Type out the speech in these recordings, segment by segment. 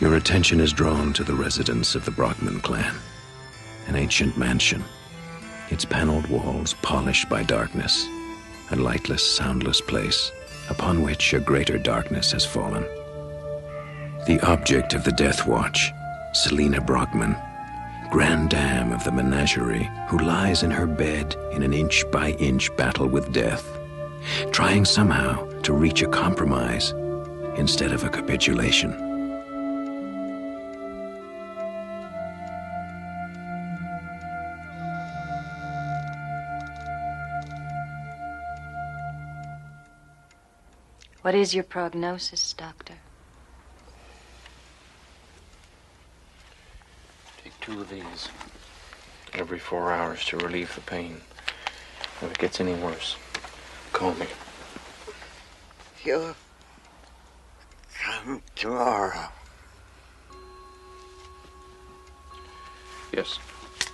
Your attention is drawn to the residence of the Brockman clan, an ancient mansion, its paneled walls polished by darkness, a lightless, soundless place upon which a greater darkness has fallen. The object of the Death Watch, Selena Brockman, Grand Dame of the menagerie, who lies in her bed in an inch-by-inch battle with death, trying somehow to reach a compromise instead of a capitulation. What is your prognosis, Doctor? Take 2 of these every 4 hours to relieve the pain. If it gets any worse, call me. You'll come tomorrow. Yes.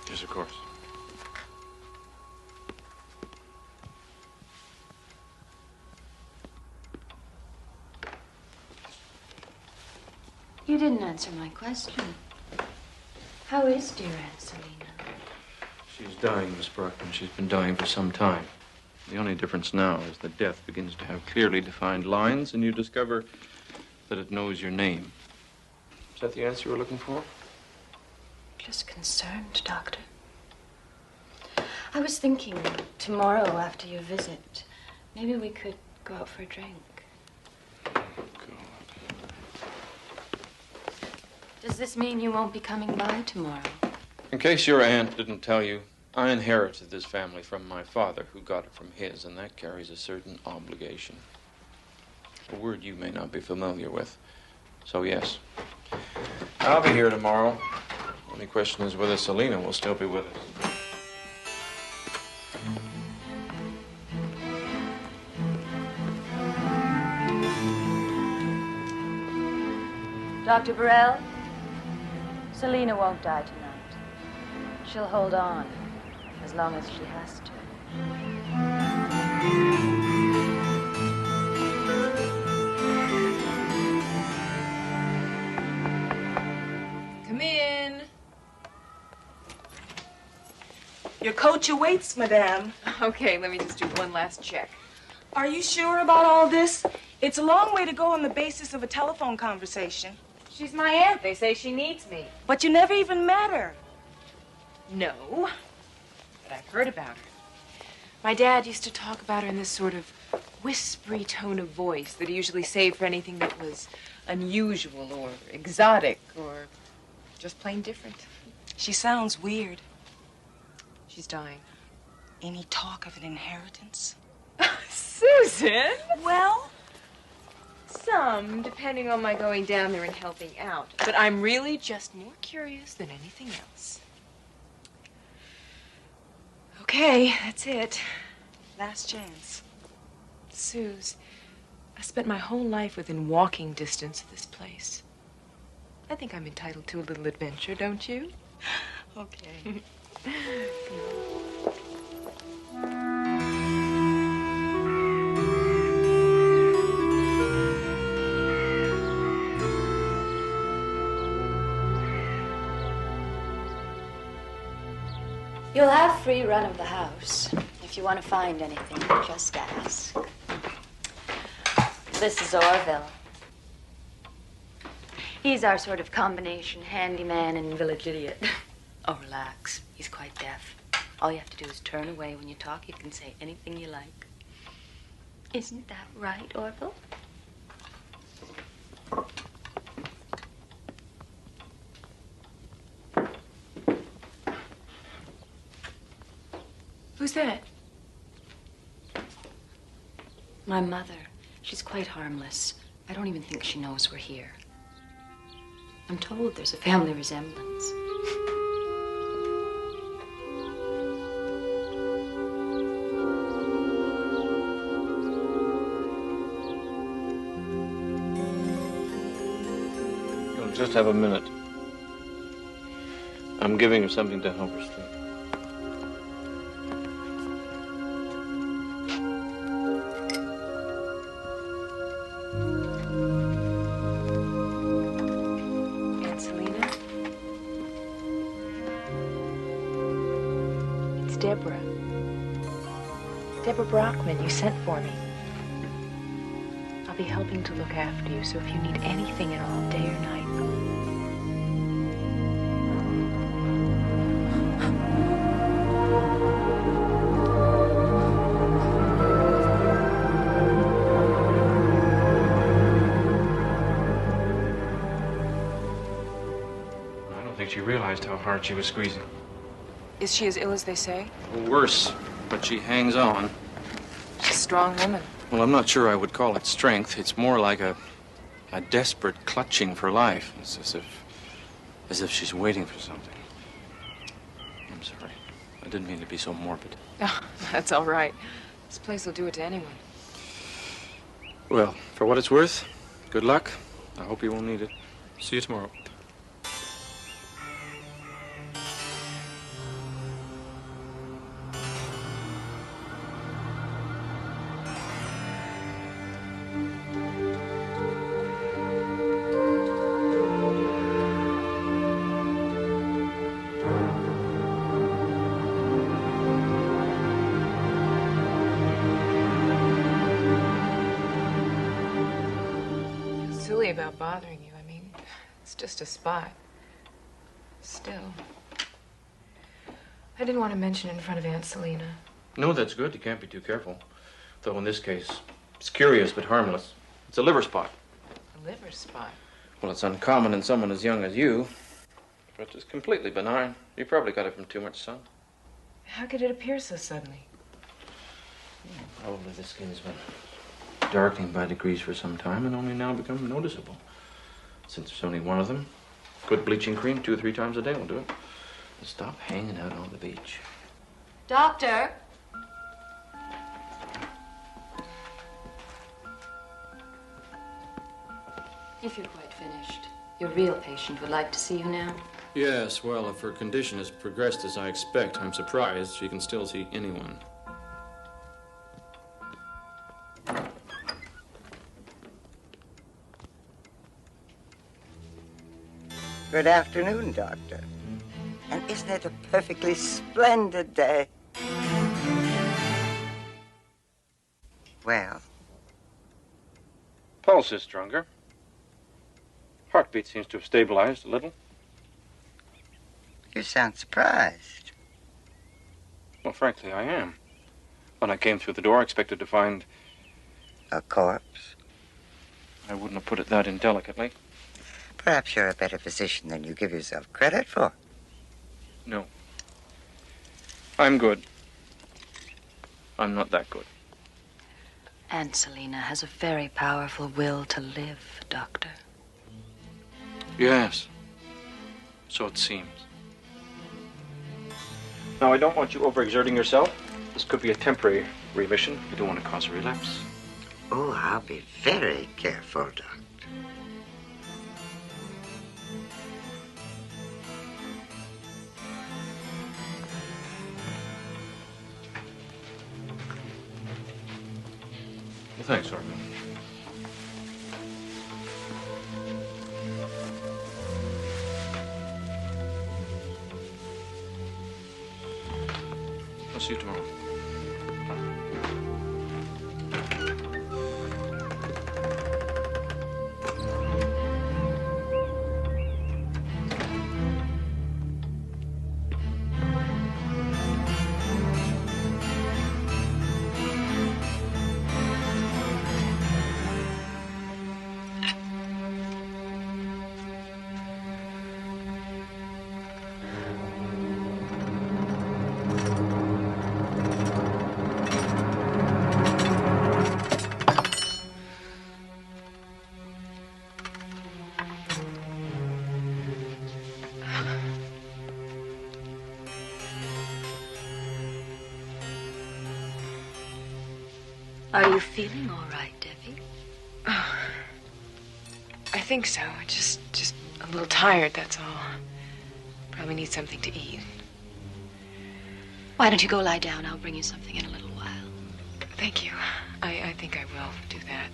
Yes, of course. You didn't answer my question. How is dear Aunt Selena? She's dying, Miss Brockman. She's been dying for some time. The only difference now is that death begins to have clearly defined lines, and you discover that it knows your name. Is that the answer you were looking for? Just concerned, Doctor. I was thinking tomorrow after your visit, maybe we could go out for a drink. Does this mean you won't be coming by tomorrow? In case your aunt didn't tell you, I inherited this family from my father, who got it from his, and that carries a certain obligation. A word you may not be familiar with. So, yes, I'll be here tomorrow. Only question is whether Selena will still be with us. Dr. Burrell, Selena won't die tonight. She'll hold on as long as she has to. Come in. Your coach awaits, madame. Okay, let me just do one last check. Are you sure about all this? It's a long way to go on the basis of a telephone conversation. She's my aunt. They say she needs me. But you never even met her. No, but I've heard about her. My dad used to talk about her in this sort of whispery tone of voice that he usually saved for anything that was unusual or exotic or just plain different. She sounds weird. She's dying. Any talk of an inheritance? Susan! Well, some, depending on my going down there and helping out. But I'm really just more curious than anything else. Okay, that's it. last chance. Suze, I spent my whole life within walking distance of this place. I think I'm entitled to a little adventure, don't you? Okay. You'll have free run of the house. If you want to find anything, just ask. This is Orville. He's our sort of combination handyman and village idiot. Oh, relax. He's quite deaf. All you have to do is turn away when you talk. You can say anything you like. Isn't that right, Orville? Who's that? My mother. She's quite harmless. I don't even think she knows we're here. I'm told there's a family resemblance. You'll just have a minute. I'm giving her something to help her sleep. It's Deborah. Deborah Brockman, you sent for me. I'll be helping to look after you, so if you need anything at all, day or night. I don't think she realized how hard she was squeezing. Is she as ill as they say? Worse, but she hangs on. She's a strong woman. Well, I'm not sure I would call it strength. It's more like a desperate clutching for life. It's as if she's waiting for something. I'm sorry. I didn't mean to be so morbid. Oh, that's all right. This place will do it to anyone. Well, for what it's worth, good luck. I hope you won't need it. See you tomorrow. Silly about bothering you. I mean, it's just a spot. Still. I didn't want to mention it in front of Aunt Selena. No, that's good. You can't be too careful. Though in this case, it's curious but harmless. It's a liver spot. A liver spot? Well, it's uncommon in someone as young as you, but it's completely benign. You probably got it from too much sun. How could it appear so suddenly? Probably the skin's been darkening by degrees for some time and only now become noticeable. Since there's only one of them, good bleaching cream 2 or 3 times a day will do it. And stop hanging out on the beach. Doctor? If you're quite finished, your real patient would like to see you now. Yes, well, if her condition has progressed as I expect, I'm surprised she can still see anyone. Good afternoon, Doctor. And isn't it a perfectly splendid day? Well, Pulse is stronger. Heartbeat seems to have stabilized a little. you sound surprised. Well, frankly, I am. When I came through the door, I expected to find... A corpse? I wouldn't have put it that indelicately. Perhaps you're a better physician than you give yourself credit for. No. I'm good. I'm not that good. Aunt Selena has a very powerful will to live, Doctor. Yes. So it seems. Now, I don't want you overexerting yourself. This could be a temporary remission. You don't want to cause a relapse. Oh, I'll be very careful, Doctor. Well, thanks, Sergeant. I'll see you tomorrow. Are you feeling all right, Debbie? Oh, I think so. Just a little tired, that's all. Probably need something to eat. Why don't you go lie down? I'll bring you something in a little while. Thank you. I think I will do that.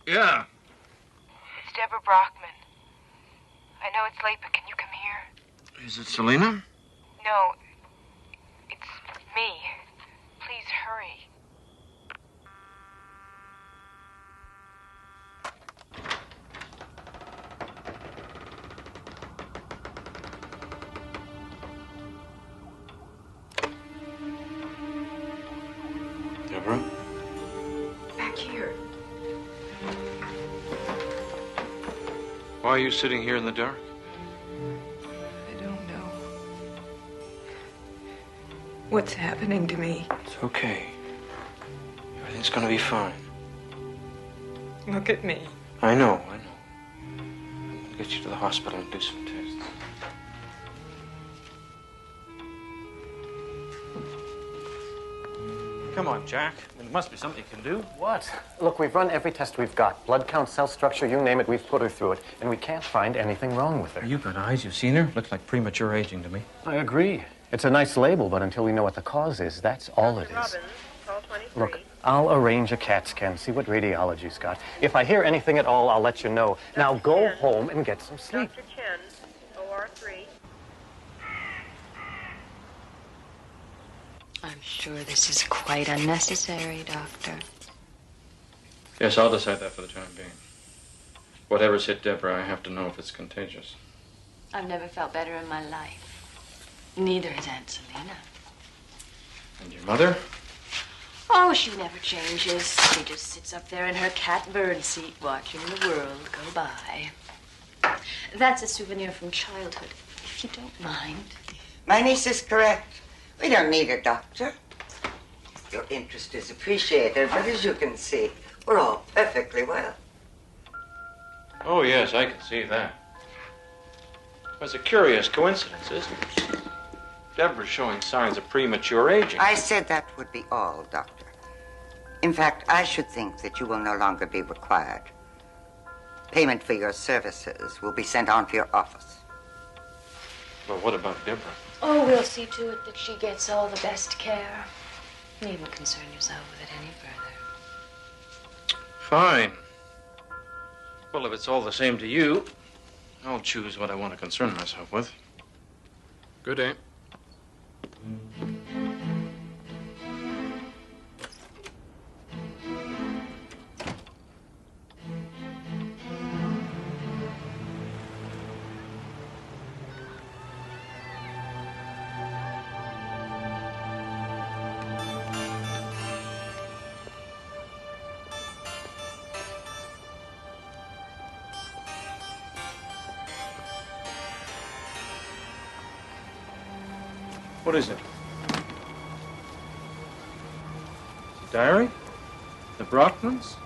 Yeah. It's Deborah Brockman. I know it's late, but can you come here? Is it Selena? No, it's me. Please hurry. Deborah? Back here. Why are you sitting here in the dark? I don't know what's happening to me. It's okay. Everything's gonna be fine. Look at me. I know. I'm gonna get you to the hospital and do some tests. Come on, Jack. I mean, there must be something you can do. What? Look, we've run every test we've got. Blood count, cell structure, you name it, we've put her through it. And we can't find anything wrong with her. You've got eyes. You've seen her. Looks like premature aging to me. I agree. It's a nice label, but until we know what the cause is, that's all it is. Look, I'll arrange a CAT scan, see what radiology's got. If I hear anything at all, I'll let you know. Now go home and get some sleep. Dr. Chen, OR3. I'm sure this is quite unnecessary, Doctor. Yes, I'll decide that for the time being. Whatever's hit Deborah, I have to know if it's contagious. I've never felt better in my life. Neither has Aunt Selena. And your mother? Oh, she never changes. She just sits up there in her catbird seat watching the world go by. That's a souvenir from childhood, if you don't mind. My niece is correct. We don't need a doctor. Your interest is appreciated, but as you can see, we're all perfectly well. Oh, yes, I can see that. It's a curious coincidence, isn't it? Deborah's showing signs of premature aging. I said that would be all, Doctor. In fact, I should think that you will no longer be required. Payment for your services will be sent on to your office. Well, what about Deborah? Oh, we'll see to it that she gets all the best care. You needn't concern yourself with it any further. Fine. Well, if it's all the same to you, I'll choose what I want to concern myself with. Good day. What is it? The diary? The Brockmans?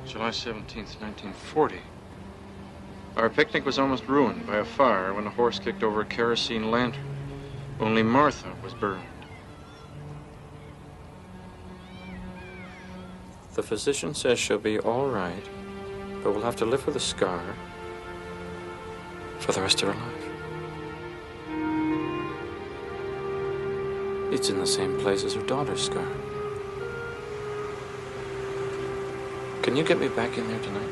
July 17th, 1940. Our picnic was almost ruined by a fire when a horse kicked over a kerosene lantern. Only Martha was burned. The physician says she'll be all right, but we'll have to live with a scar for the rest of her life. It's in the same place as her daughter's scar. Can you get me back in there tonight?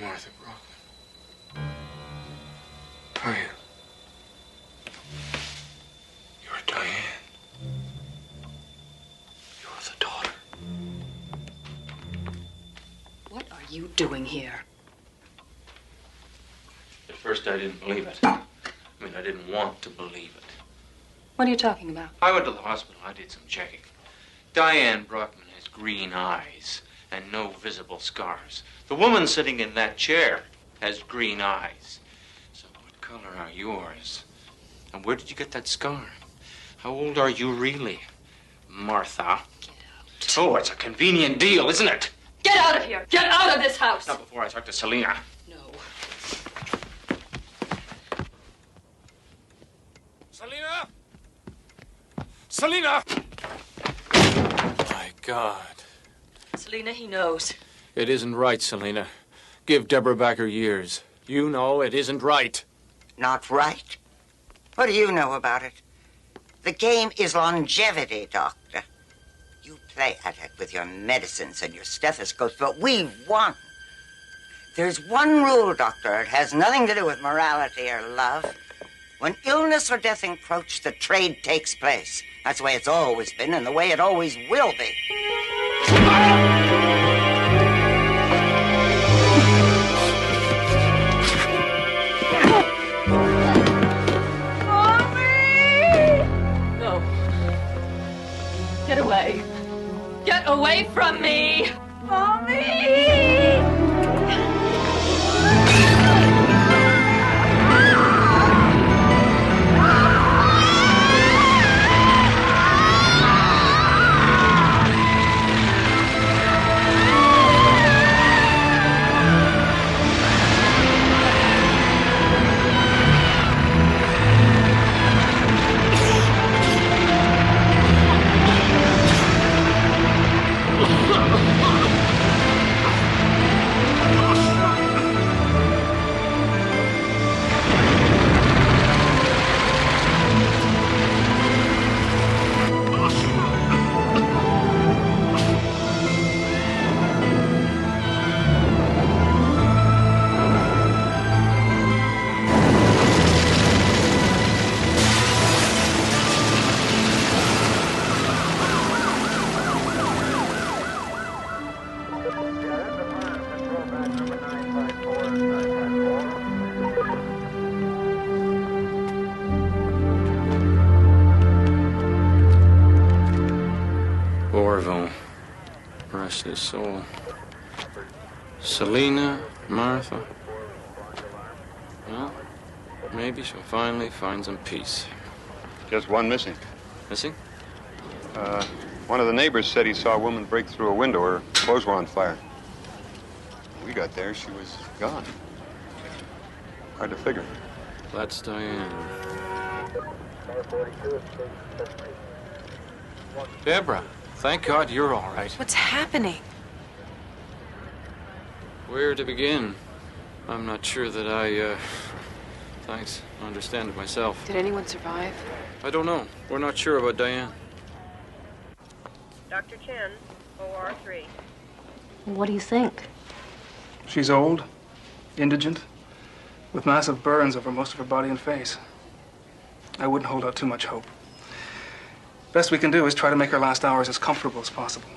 Martha Brockman. Are you? You're Diane. You're the daughter. What are you doing here? At first, I didn't believe it. I mean, I didn't want to believe it. What are you talking about? I went to the hospital. I did some checking. Diane Brockman has green eyes and no visible scars. The woman sitting in that chair has green eyes. So what color are yours? And where did you get that scar? How old are you really, Martha? Get out. Oh, it's a convenient deal, isn't it? Get out of here! Get out of this house! Not before I talk to Selena. No. Selena! Selena! My God. Selena, he knows. It isn't right, Selena. Give Deborah back her years. You know it isn't right. Not right? What do you know about it? The game is longevity, Doctor. You play at it with your medicines and your stethoscopes, but we've won. There's one rule, Doctor. It has nothing to do with morality or love. When illness or death encroach, the trade takes place. That's the way it's always been and the way it always will be. No. Get away. Get away from me! Mommy! Orville, rest his soul. Selena, Martha. Well, maybe she'll finally find some peace. Just one missing. Missing? One of the neighbors said he saw a woman break through a window. Her clothes were on fire. We got there, she was gone. Hard to figure. That's Diane. Deborah, thank God you're all right. What's happening? Where to begin? I'm not sure that I understand it myself. Did anyone survive? I don't know. We're not sure about Diane. Dr. Chen, OR 3. What do you think? She's old, indigent, with massive burns over most of her body and face. I wouldn't hold out too much hope. Best we can do is try to make her last hours as comfortable as possible.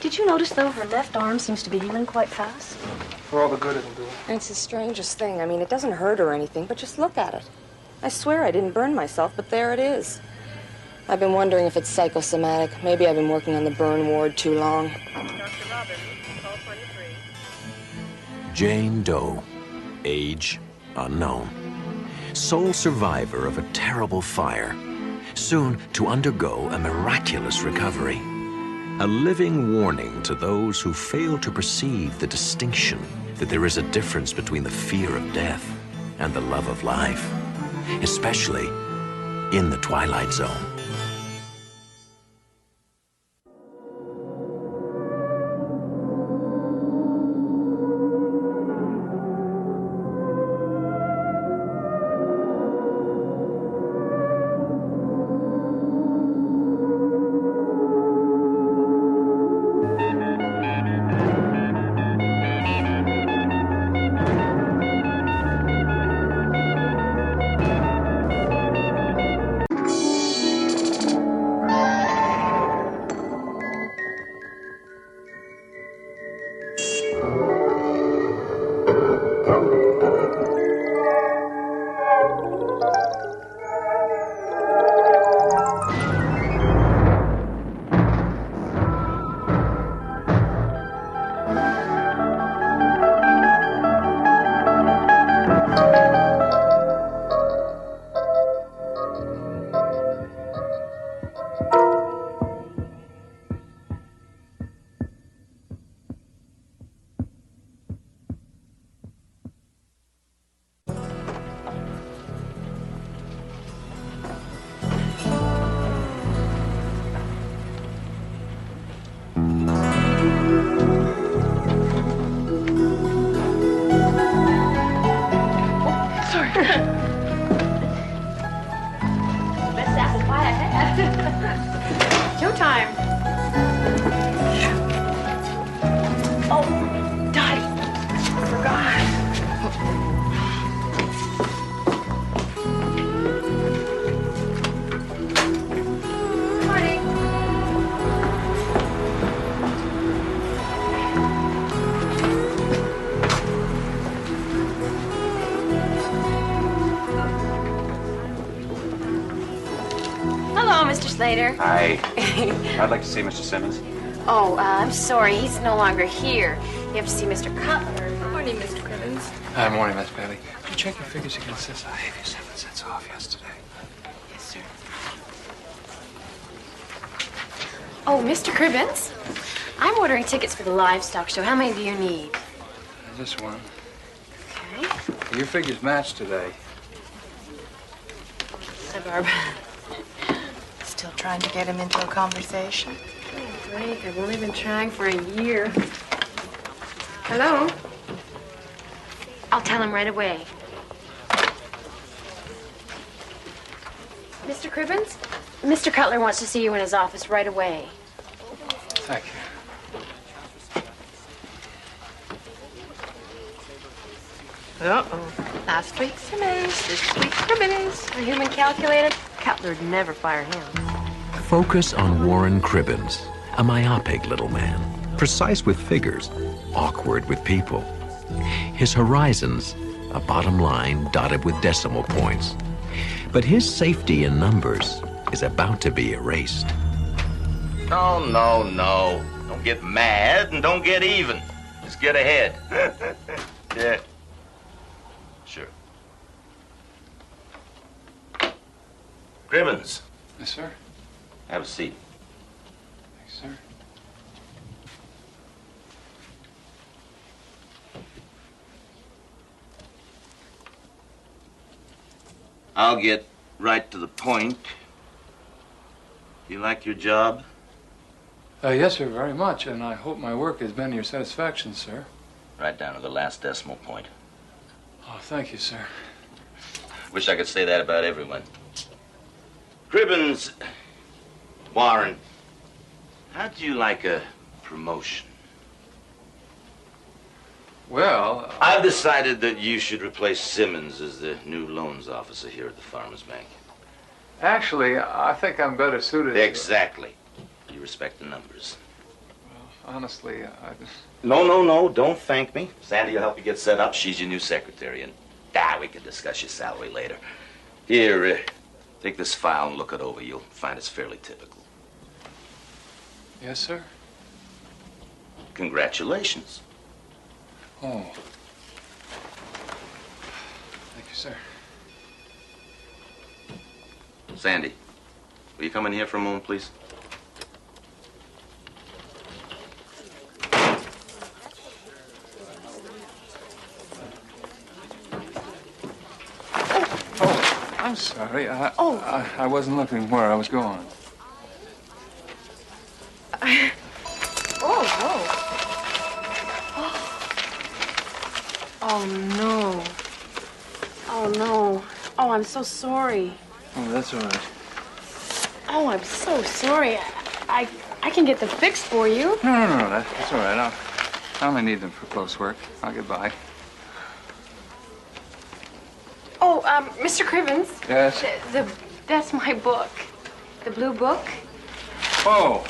Did you notice, though, her left arm seems to be healing quite fast? For all the good it'll do. It's the strangest thing. I mean, it doesn't hurt or anything, but just look at it. I swear I didn't burn myself, but there it is. I've been wondering if it's psychosomatic. Maybe I've been working on the burn ward too long. Dr. Robbins, call 23. Jane Doe, age unknown, sole survivor of a terrible fire, soon to undergo a miraculous recovery. A living warning to those who fail to perceive the distinction that there is a difference between the fear of death and the love of life, especially in the Twilight Zone. Slater. Hi. I'd like to see Mr. Simmons. Oh, I'm sorry. He's no longer here. You have to see Mr. Cutler. Good morning, Mr. Cribbins. Hi, morning, Miss Bailey. Did you check your figures against this? I gave you 7 cents off yesterday. Yes, sir. Oh, Mr. Cribbins, I'm ordering tickets for the livestock show. How many do you need? Just one. Okay. Your figures match today. Hi, Barb. Still trying to get him into a conversation? Oh, great. I've only been trying for a year. Hello? I'll tell him right away. Mr. Cribbins, Mr. Cutler wants to see you in his office right away. Thank you. Uh-oh. Last week's Simmons, this week's Cribbins. A human calculator. Cutler'd never fire him. Focus on Warren Cribbins, a myopic little man, precise with figures, awkward with people. His horizons, a bottom line dotted with decimal points. But his safety in numbers is about to be erased. No, no, no. Don't get mad and don't get even. Just get ahead. Yeah. Sure. Cribbins. Yes, sir. Have a seat. Thanks, sir. I'll get right to the point. You like your job? Yes, sir, very much, and I hope my work has been to your satisfaction, sir. Right down to the last decimal point. Oh, thank you, sir. Wish I could say that about everyone. Cribbins, Warren, how'd you like a promotion? Well, I've decided that you should replace Simmons as the new loans officer here at the Farmers Bank. actually, I think I'm better suited. Exactly. You respect the numbers. Well, honestly, No, don't thank me. Sandy will help you get set up. She's your new secretary, and we can discuss your salary later. Here, take this file and look it over. You'll find it's fairly typical. Yes, sir. Congratulations. Oh. Thank you, sir. Sandy, will you come in here for a moment, please? I'm sorry. I wasn't looking where I was going. Oh, no. Oh, no. Oh, I'm so sorry. Oh, that's all right. Oh, I'm so sorry. I can get them fixed for you. No. That's all right. I only need them for close work. I'll get by. Oh, Mr. Cribbins. Yes? That's my book. The blue book. Oh.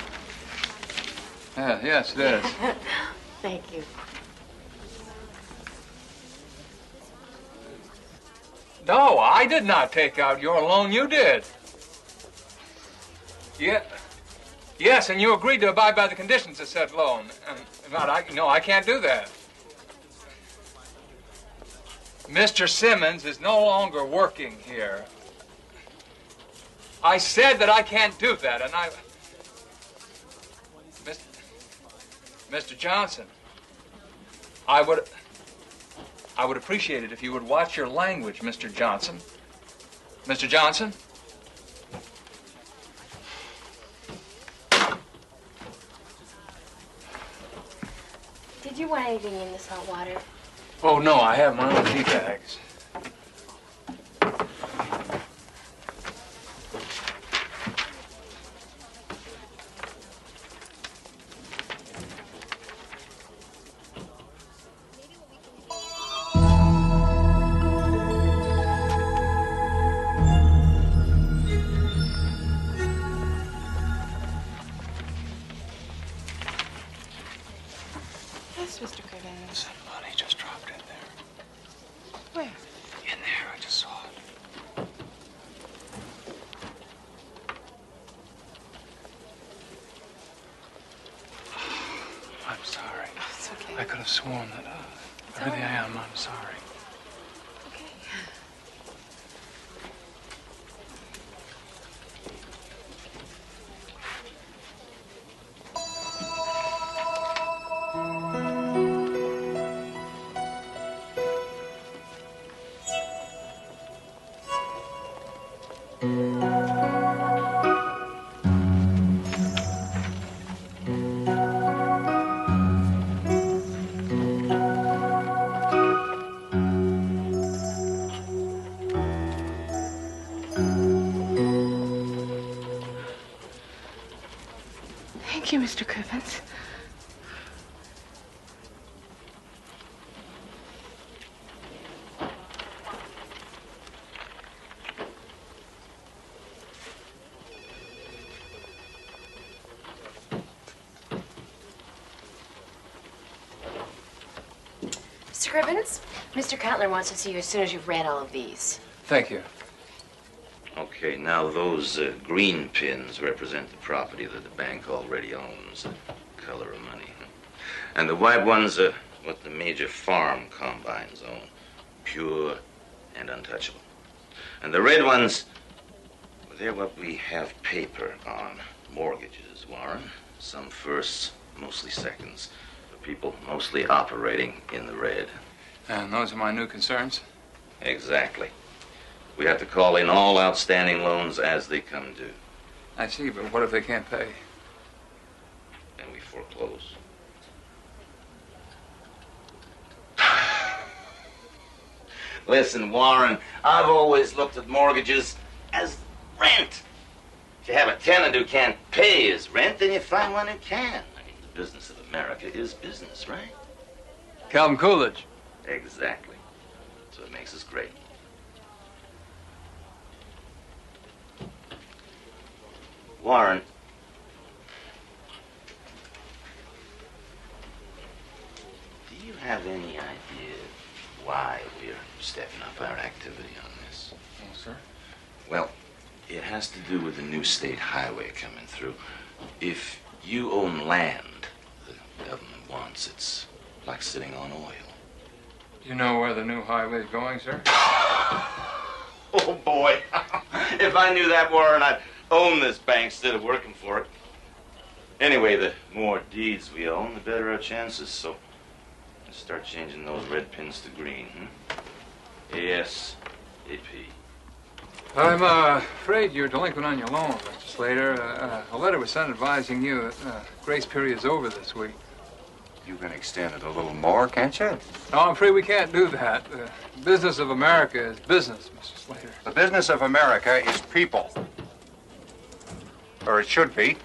Yeah, yes, it is. Thank you. No, I did not take out your loan. You did. Yeah. Yes, and you agreed to abide by the conditions of said loan. No, I can't do that. Mr. Simmons is no longer working here. I said that I can't do that, and Mr. Johnson, I would appreciate it if you would watch your language, Mr. Johnson. Mr. Johnson? Did you want anything in this hot water? Oh, no, I have my own tea bags. Yes, Mr. Cribbins. Some money just dropped in there. Where? In there, I just saw it. okay. I could have sworn that. Really, I am. I'm sorry. Okay. Thank you, Mr. Cribbins. Mr. Cribbins, Mr. Cutler wants to see you as soon as you've read all of these. Thank you. Okay, now those green pins represent the property that the bank already owns, the color of money. And the white ones are what the major farm combines own, pure and untouchable. And the red ones, well, they're what we have paper on, mortgages, Warren. Some firsts, mostly seconds, for people mostly operating in the red. And those are my new concerns? Exactly. We have to call in all outstanding loans as they come due. I see, but what if they can't pay? Then we foreclose. Listen, Warren, I've always looked at mortgages as rent. If you have a tenant who can't pay his rent, then you find one who can. I mean, the business of America is business, right? Calvin Coolidge. Exactly. That's what makes us great. Warren. Do you have any idea why we're stepping up our activity on this? Oh, sir? Well, it has to do with the new state highway coming through. If you own land the government wants, it's like sitting on oil. You know where the new highway is going, sir? Oh, boy. If I knew that, Warren, I'd own this bank instead of working for it. Anyway, the more deeds we own, the better our chances. So let's start changing those red pins to green. ASAP. I'm afraid you're delinquent on your loan, Mr. Slater. A letter was sent advising you that grace period's over this week. You can extend it a little more, can't you? No, I'm afraid we can't do that. The business of America is business, Mr. Slater. The business of America is people. Or it should be.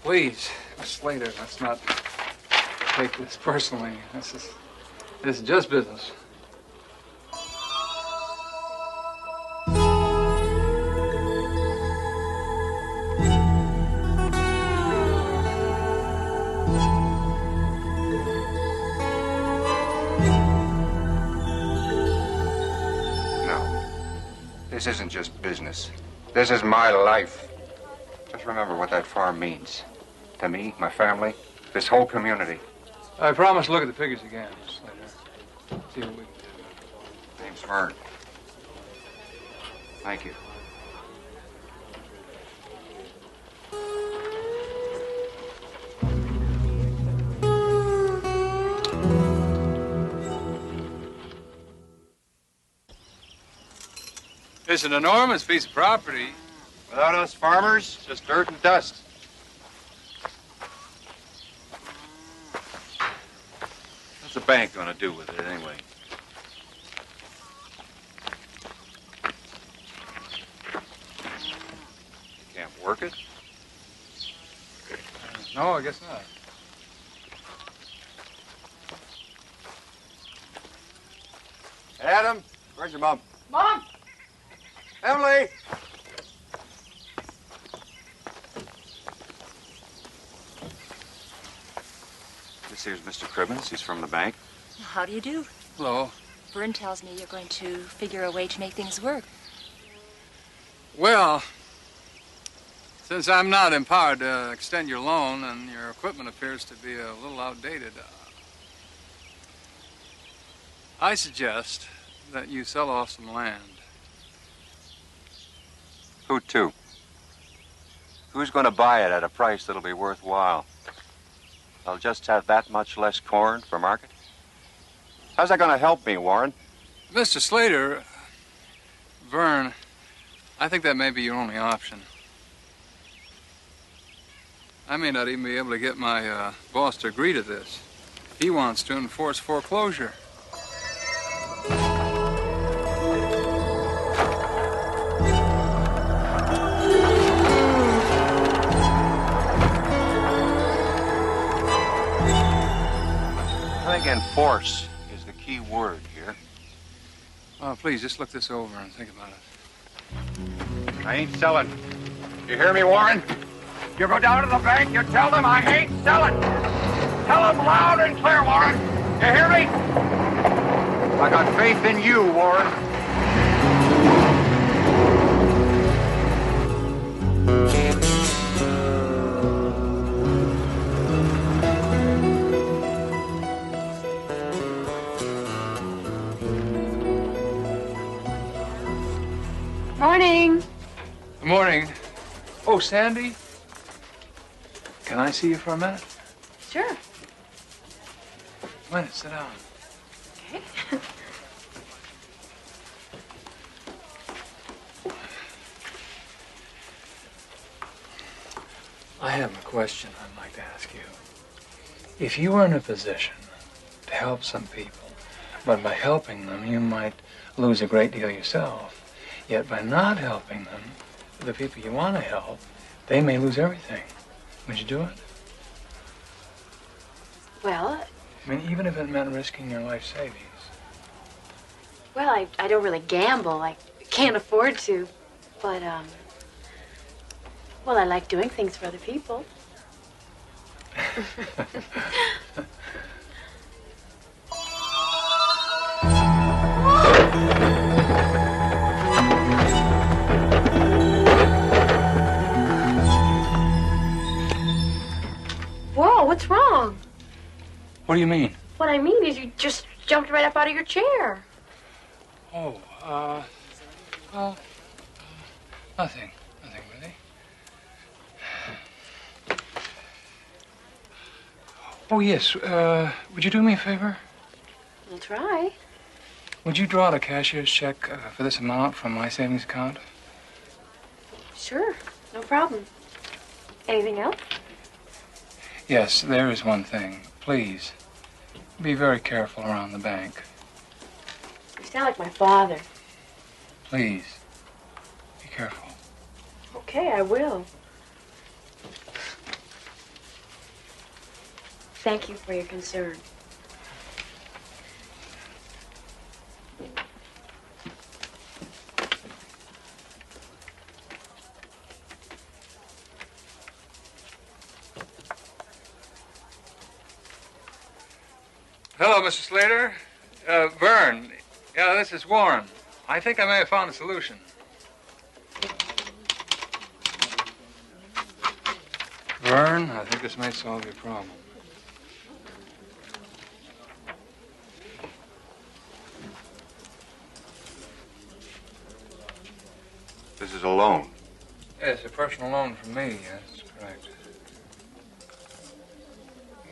Please, Mr. Slater, let's not take this personally. This is just business. This isn't just business. This is my life. Just remember what that farm means. To me, my family, this whole community. I promise to look at the figures again, Mr. Slater. See what we can do. Name's Vern. Thank you. It's an enormous piece of property. Without us farmers, just dirt and dust. What's the bank going to do with it anyway? You can't work it? No, I guess not. Adam, where's your mom? Mom! Emily! This here's Mr. Cribbins. He's from the bank. How do you do? Hello. Vern tells me you're going to figure a way to make things work. Well, since I'm not empowered to extend your loan and your equipment appears to be a little outdated, I suggest that you sell off some land. Who to? Who's going to buy it at a price that'll be worthwhile? I'll just have that much less corn for market? How's that going to help me, Warren? Mr. Slater, Vern, I think that may be your only option. I may not even be able to get my boss to agree to this. He wants to enforce foreclosure. I think enforce is the key word here. Oh, please, just look this over and think about it. I ain't selling. You hear me, Warren? You go down to the bank, you tell them I ain't selling. Tell them loud and clear, Warren. You hear me? I got faith in you, Warren. Morning. Good morning. Oh, Sandy? Can I see you for a minute? Sure. Wait a minute, sit down. Okay. I have a question I'd like to ask you. If you were in a position to help some people, but by helping them you might lose a great deal yourself, yet by not helping them, the people you want to help, they may lose everything. Would you do it? Well, I mean, even if it meant risking your life savings. well, I don't really gamble. I can't afford to. But, well, I like doing things for other people. Whoa, what's wrong? What do you mean? What I mean is you just jumped right up out of your chair. Oh, well, nothing. Nothing really. Oh, yes, would you do me a favor? I'll try. Would you draw the cashier's check for this amount from my savings account? Sure, no problem. Anything else? Yes, there is one thing. Please, be very careful around the bank. You sound like my father. Please, be careful. Okay, I will. Thank you for your concern. Hello, Mr. Slater. Vern. Yeah, this is Warren. I think I may have found a solution. Vern, I think this may solve your problem. This is a loan. Yes, a personal loan from me. Yes, correct.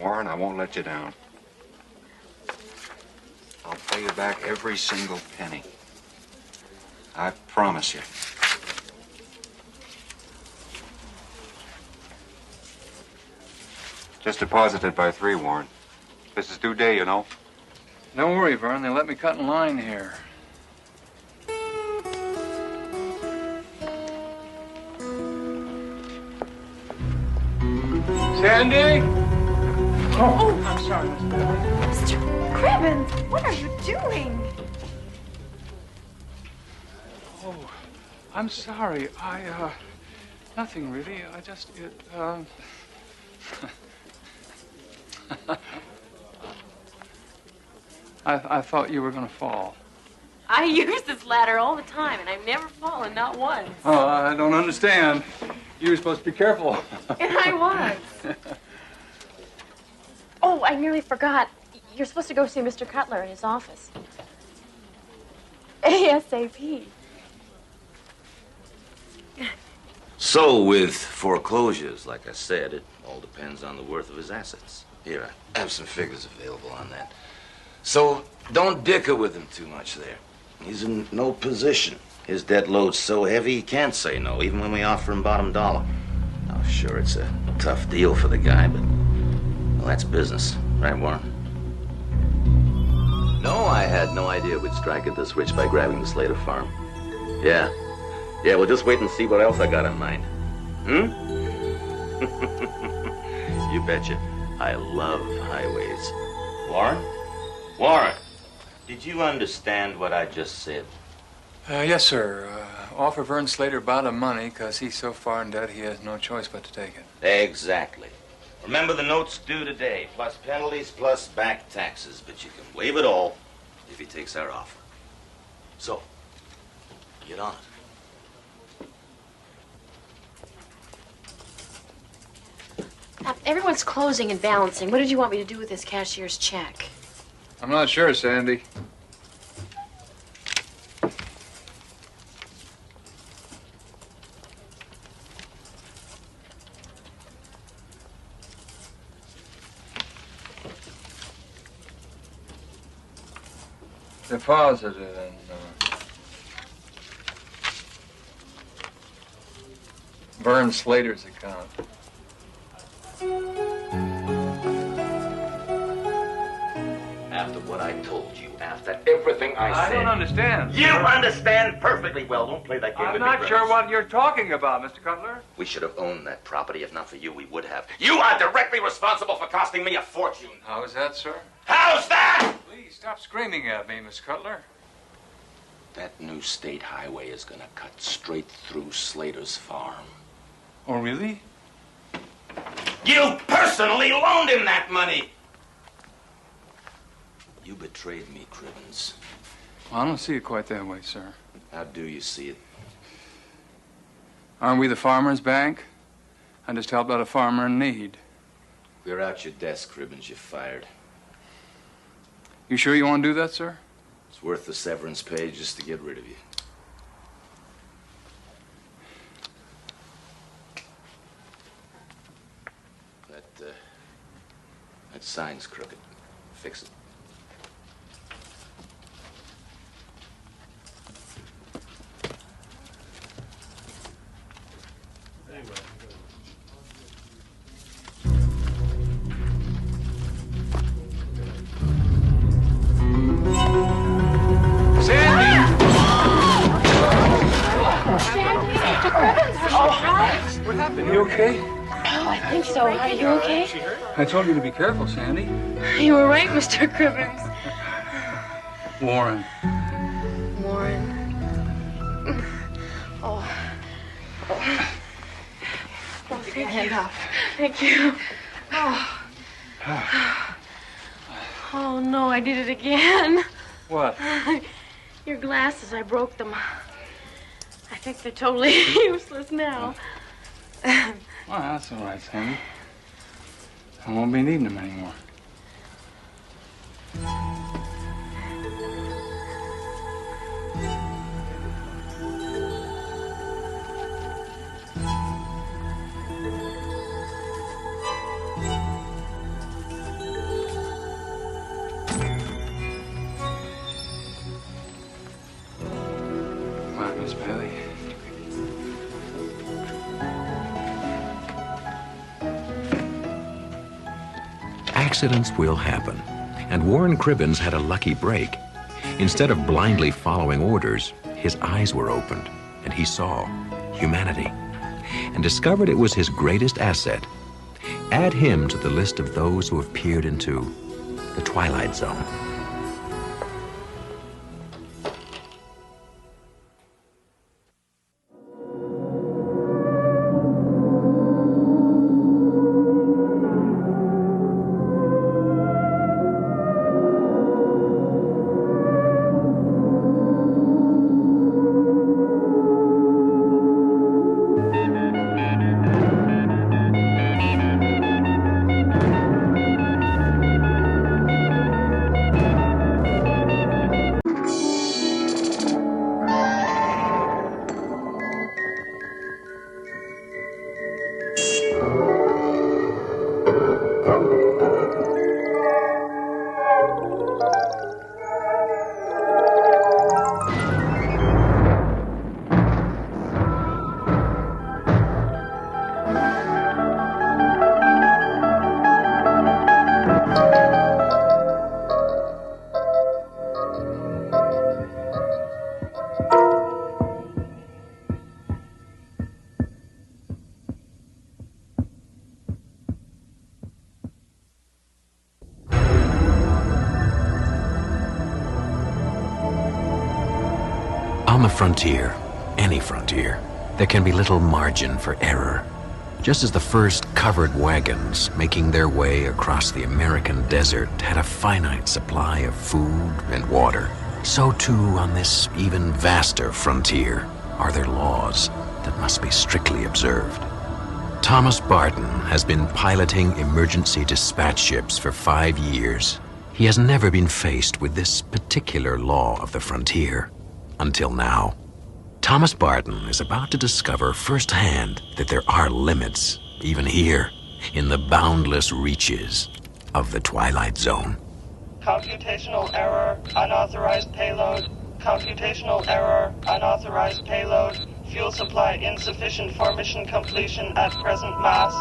Warren, I won't let you down. I'll pay you back every single penny. I promise you. Just deposit it by 3, Warren. This is due day, you know. Don't worry, Vern. They let me cut in line here. Sandy? Oh, I'm sorry, Miss Bailey. Mr. Cribbins, what are you doing? Oh, I'm sorry. Nothing really. I thought you were going to fall. I use this ladder all the time, and I've never fallen, not once. Oh, I don't understand. You were supposed to be careful. And I was. Oh, I nearly forgot. You're supposed to go see Mr. Cutler in his office. ASAP. So, with foreclosures, like I said, it all depends on the worth of his assets. Here, I have some figures available on that. So, don't dicker with him too much there. He's in no position. His debt load's so heavy he can't say no, even when we offer him bottom dollar. Now, sure, it's a tough deal for the guy, but, well, that's business. Right, Warren? No, I had no idea we'd strike it this rich by grabbing the Slater farm. Yeah. Yeah, well, just wait and see what else I got in mind. You betcha. I love highways. Warren? Warren, did you understand what I just said? Yes, sir. Offer Vern Slater bottom money because he's so far in debt he has no choice but to take it. Exactly. Remember the note's due today, plus penalties, plus back taxes. But you can waive it all if he takes our offer. So, get on it. Everyone's closing and balancing. What did you want me to do with this cashier's check? I'm not sure, Sandy. Deposited in Vern Slater's account. After what I told you, after everything I said. I don't understand. You understand perfectly well. Don't play that game with I'm me, not sure Griffiths. what you're talking about, Mr. Cutler. We should have owned that property. If not for you, we would have. You are directly responsible for costing me a fortune. How is that, sir? How's that? Please stop screaming at me, Miss Cutler. That new state highway is gonna cut straight through Slater's farm. Oh, really? You personally loaned him that money! You betrayed me, Cribbins. Well, I don't see it quite that way, sir. How do you see it? Aren't we the Farmers Bank? I just helped out a farmer in need. Clear out your desk, Cribbins. You're fired. You sure you want to do that, sir? It's worth the severance pay just to get rid of you. That sign's crooked. Fix it. What happened? You okay? Oh, I think so. Are you okay? I told you to be careful, Sandy. You were right, Mr. Cribbins. Warren. Warren. Oh. Oh. Oh, take your hand off. Thank you. Oh. Oh, no, I did it again. What? Your glasses, I broke them. I think they're totally useless now. Well, that's all right, Sandy. I won't be needing them anymore. Come on, Miss Bailey. Accidents will happen, and Warren Cribbins had a lucky break. Instead of blindly following orders, his eyes were opened, and he saw humanity, and discovered it was his greatest asset. Add him to the list of those who have peered into the Twilight Zone. On the frontier, any frontier, there can be little margin for error. Just as the first covered wagons making their way across the American desert had a finite supply of food and water, so too on this even vaster frontier are there laws that must be strictly observed. Thomas Barton has been piloting emergency dispatch ships for 5 years. He has never been faced with this particular law of the frontier until now. Thomas Barton is about to discover firsthand that there are limits, even here, in the boundless reaches of the Twilight Zone. Computational error, unauthorized payload. Computational error, unauthorized payload. Fuel supply insufficient for mission completion at present mass.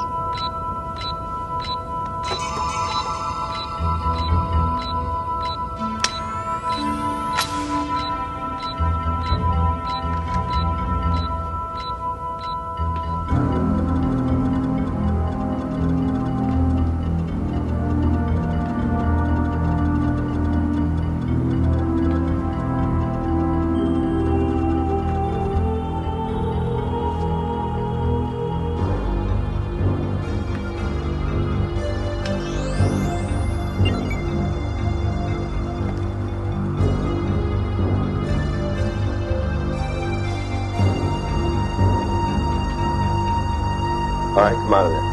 All right, come out of there.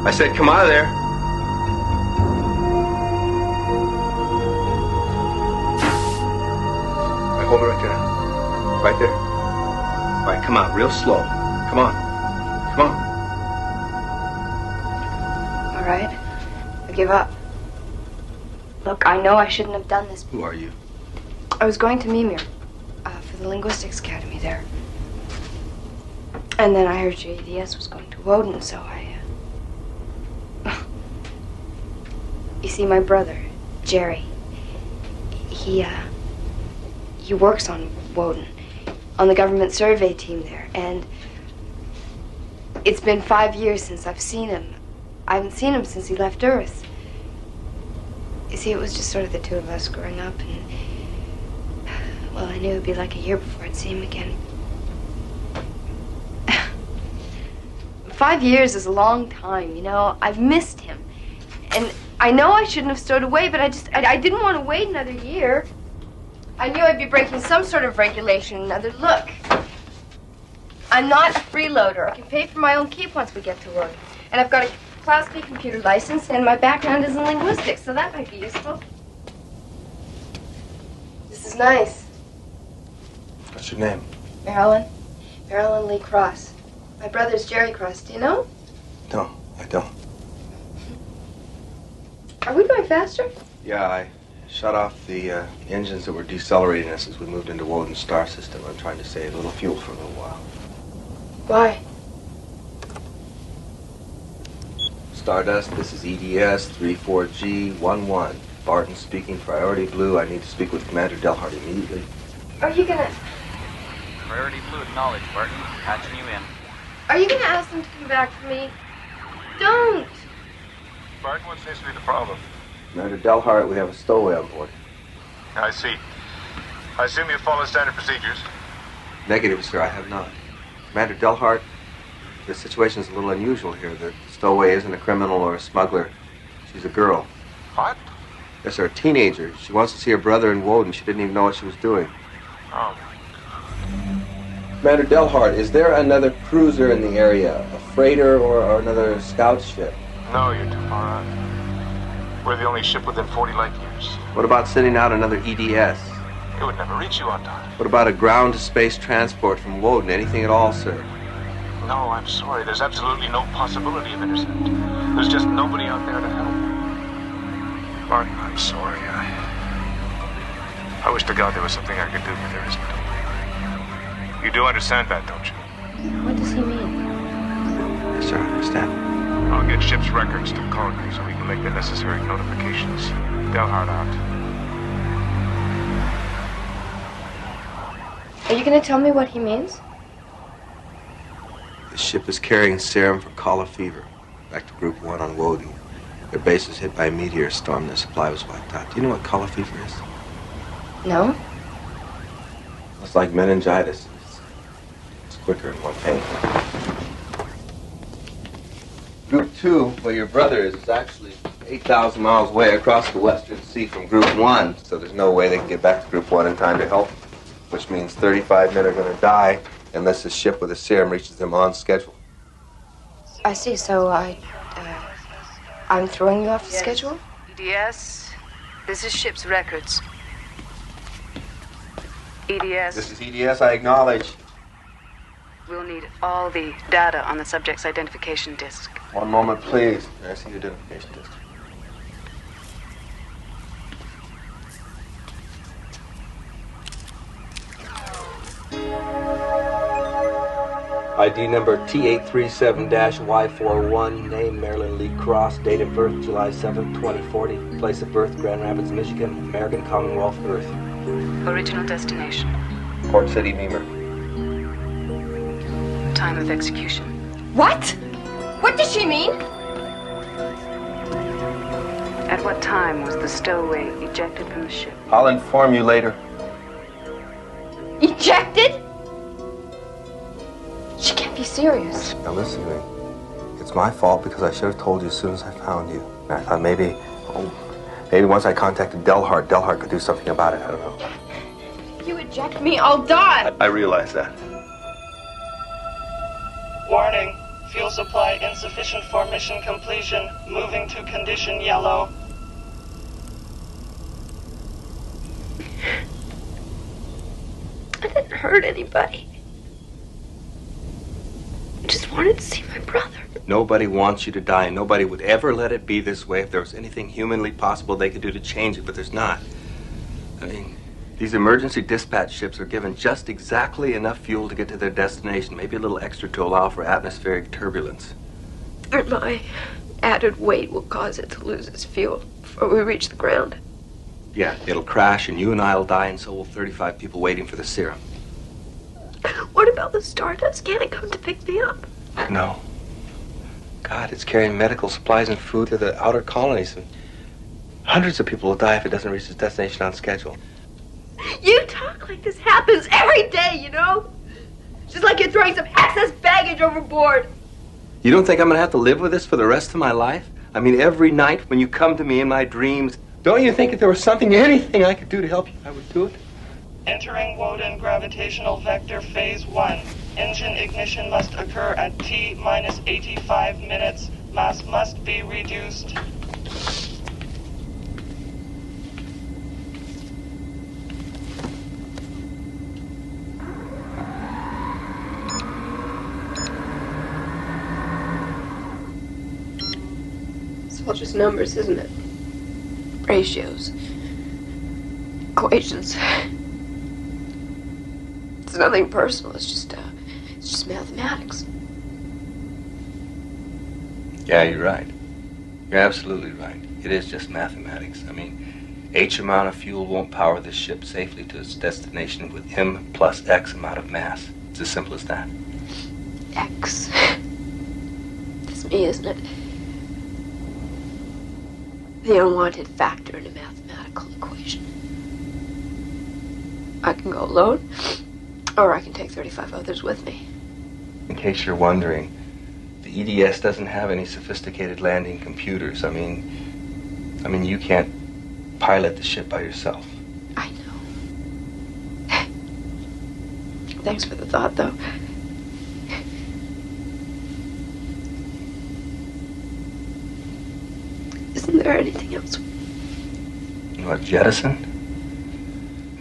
I said come out of there. All right, hold it right there. Right there. All right, come out real slow. Come on. Come on. All right. I give up. Look, I know I shouldn't have done this. Who are you? I was going to Mimir for the Linguistics Academy there. And then I heard your EDS was going to Woden, so I... You see, my brother, Jerry, he works on Woden, on the government survey team there, and it's been 5 years since I've seen him. I haven't seen him since he left Earth. You see, it was just sort of the two of us growing up, and, well, I knew it'd be like a year before I'd see him again. 5 years is a long time, you know. I've missed him. And I know I shouldn't have stowed away, but I didn't want to wait another year. I knew I'd be breaking some sort of regulation. Look, I'm not a freeloader. I can pay for my own keep once we get to work. And I've got a Class B computer license, and my background is in linguistics, so that might be useful. This is nice. What's your name? Marilyn Lee Cross. My brother's Jerry Cross. Do you know? No, I don't. Are we going faster? Yeah, I shut off the engines that were decelerating us as we moved into Woden's star system. I'm trying to save a little fuel for a little while. Why? Stardust, this is EDS 34G11. Barton speaking, priority blue. I need to speak with Commander Delhart immediately. Are you gonna... Priority blue acknowledged, Barton. Patching you in. Are you gonna ask them to come back for me? Don't! Barton, what seems to be the problem? Commander Delhart, we have a stowaway on board. I see. I assume you follow standard procedures? Negative, sir, I have not. Commander Delhart, the situation's a little unusual here. The stowaway isn't a criminal or a smuggler. She's a girl. What? Yes, sir, a teenager. She wants to see her brother in Woden. She didn't even know what she was doing. Oh. Commander Delhart, is there another cruiser in the area? A freighter or another scout ship? No, you're too far out. We're the only ship within 40 light years. What about sending out another EDS? It would never reach you on time. What about a ground-to-space transport from Woden? Anything at all, sir? No, I'm sorry. There's absolutely no possibility of intercept. There's just nobody out there to help. Martin, I'm sorry. I wish to God there was something I could do, but there isn't. You do understand that, don't you? What does he mean? Yes, sir, I understand. I'll get ship's records to Colony so we can make the necessary notifications. Delhart out. Are you gonna tell me what he means? The ship is carrying serum for cholera fever. Back to Group 1 on Woden. Their base was hit by a meteor storm. Their supply was wiped out. Do you know what cholera fever is? No? It's like meningitis. It's quicker and more painful. Group 2, where your brother is actually 8,000 miles away across the Western Sea from Group 1, so there's no way they can get back to Group 1 in time to help, which means 35 men are going to die unless the ship with the serum reaches them on schedule. I see, so I'm throwing you off the schedule? EDS, this is ship's records. EDS. This is EDS, I acknowledge. We'll need all the data on the subject's identification disc. One moment, please. I see the identification disc. ID number T837-Y41, name Marilyn Lee Cross, date of birth July 7, 2040, place of birth Grand Rapids, Michigan, American Commonwealth, Earth. Original destination. Port City, Beamer. Time of execution. What? What does she mean? At what time was the stowaway ejected from the ship? I'll inform you later. Ejected? She can't be serious. Now listen to me. It's my fault because I should have told you as soon as I found you. And I thought maybe once I contacted Delhart could do something about it. I don't know. If you eject me, I'll die. I realize that. Warning. Fuel supply insufficient for mission completion. Moving to condition yellow. I didn't hurt anybody. I just wanted to see my brother. Nobody wants you to die, and nobody would ever let it be this way if there was anything humanly possible they could do to change it, but there's not. I mean, these emergency dispatch ships are given just exactly enough fuel to get to their destination, maybe a little extra to allow for atmospheric turbulence. And my added weight will cause it to lose its fuel before we reach the ground. Yeah, it'll crash, and you and I will die, and so will 35 people waiting for the serum. What about the Stardust? Can't it come to pick me up? No. God, it's carrying medical supplies and food to the outer colonies, and hundreds of people will die if it doesn't reach its destination on schedule. You talk like this happens every day, you know? Just like you're throwing some excess baggage overboard. You don't think I'm gonna have to live with this for the rest of my life? I mean, every night when you come to me in my dreams, don't you think if there was anything I could do to help you, I would do it? Entering Woden gravitational vector phase 1. Engine ignition must occur at T-minus 85 minutes. Mass must be reduced. It's all just numbers, isn't it? Ratios. Equations. It's nothing personal. It's just mathematics. Yeah, you're right. You're absolutely right. It is just mathematics. I mean, H amount of fuel won't power this ship safely to its destination with M plus X amount of mass. It's as simple as that. X. That's me, isn't it? The unwanted factor in a mathematical equation. I can go alone, or I can take 35 others with me. In case you're wondering, the EDS doesn't have any sophisticated landing computers. I mean, you can't pilot the ship by yourself. I know. Thanks for the thought, though. Isn't there anything else? What, jettison?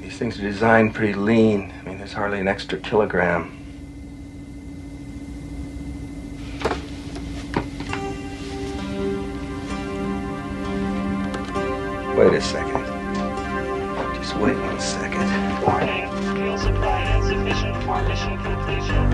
These things are designed pretty lean. I mean, there's hardly an extra kilogram. Wait a second. Just wait 1 second. Warning. Fuel supply insufficient for mission completion.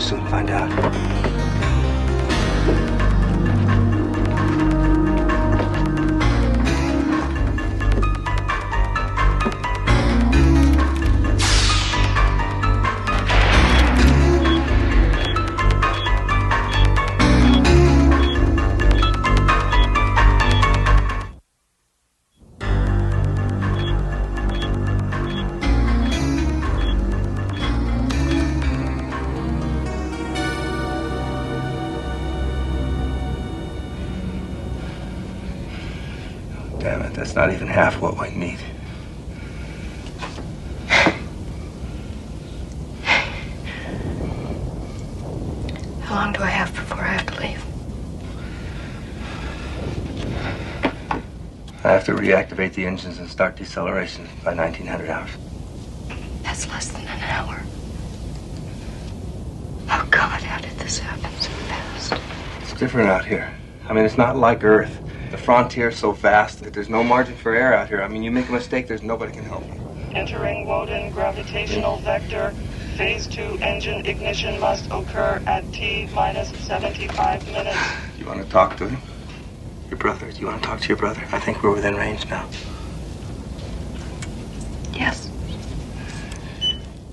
soon find out. Damn it, that's not even half what we need. How long do I have before I have to leave? I have to reactivate the engines and start deceleration by 1900 hours. That's less than an hour. Oh, God, how did this happen so fast? It's different out here. I mean, it's not like Earth. The frontier's so vast that there's no margin for error out here. I mean, you make a mistake, there's nobody can help you. Entering Woden gravitational vector. Phase 2 engine ignition must occur at T minus 75 minutes. You want to talk to him? Your brother? Do you want to talk to your brother? I think we're within range now. Yes.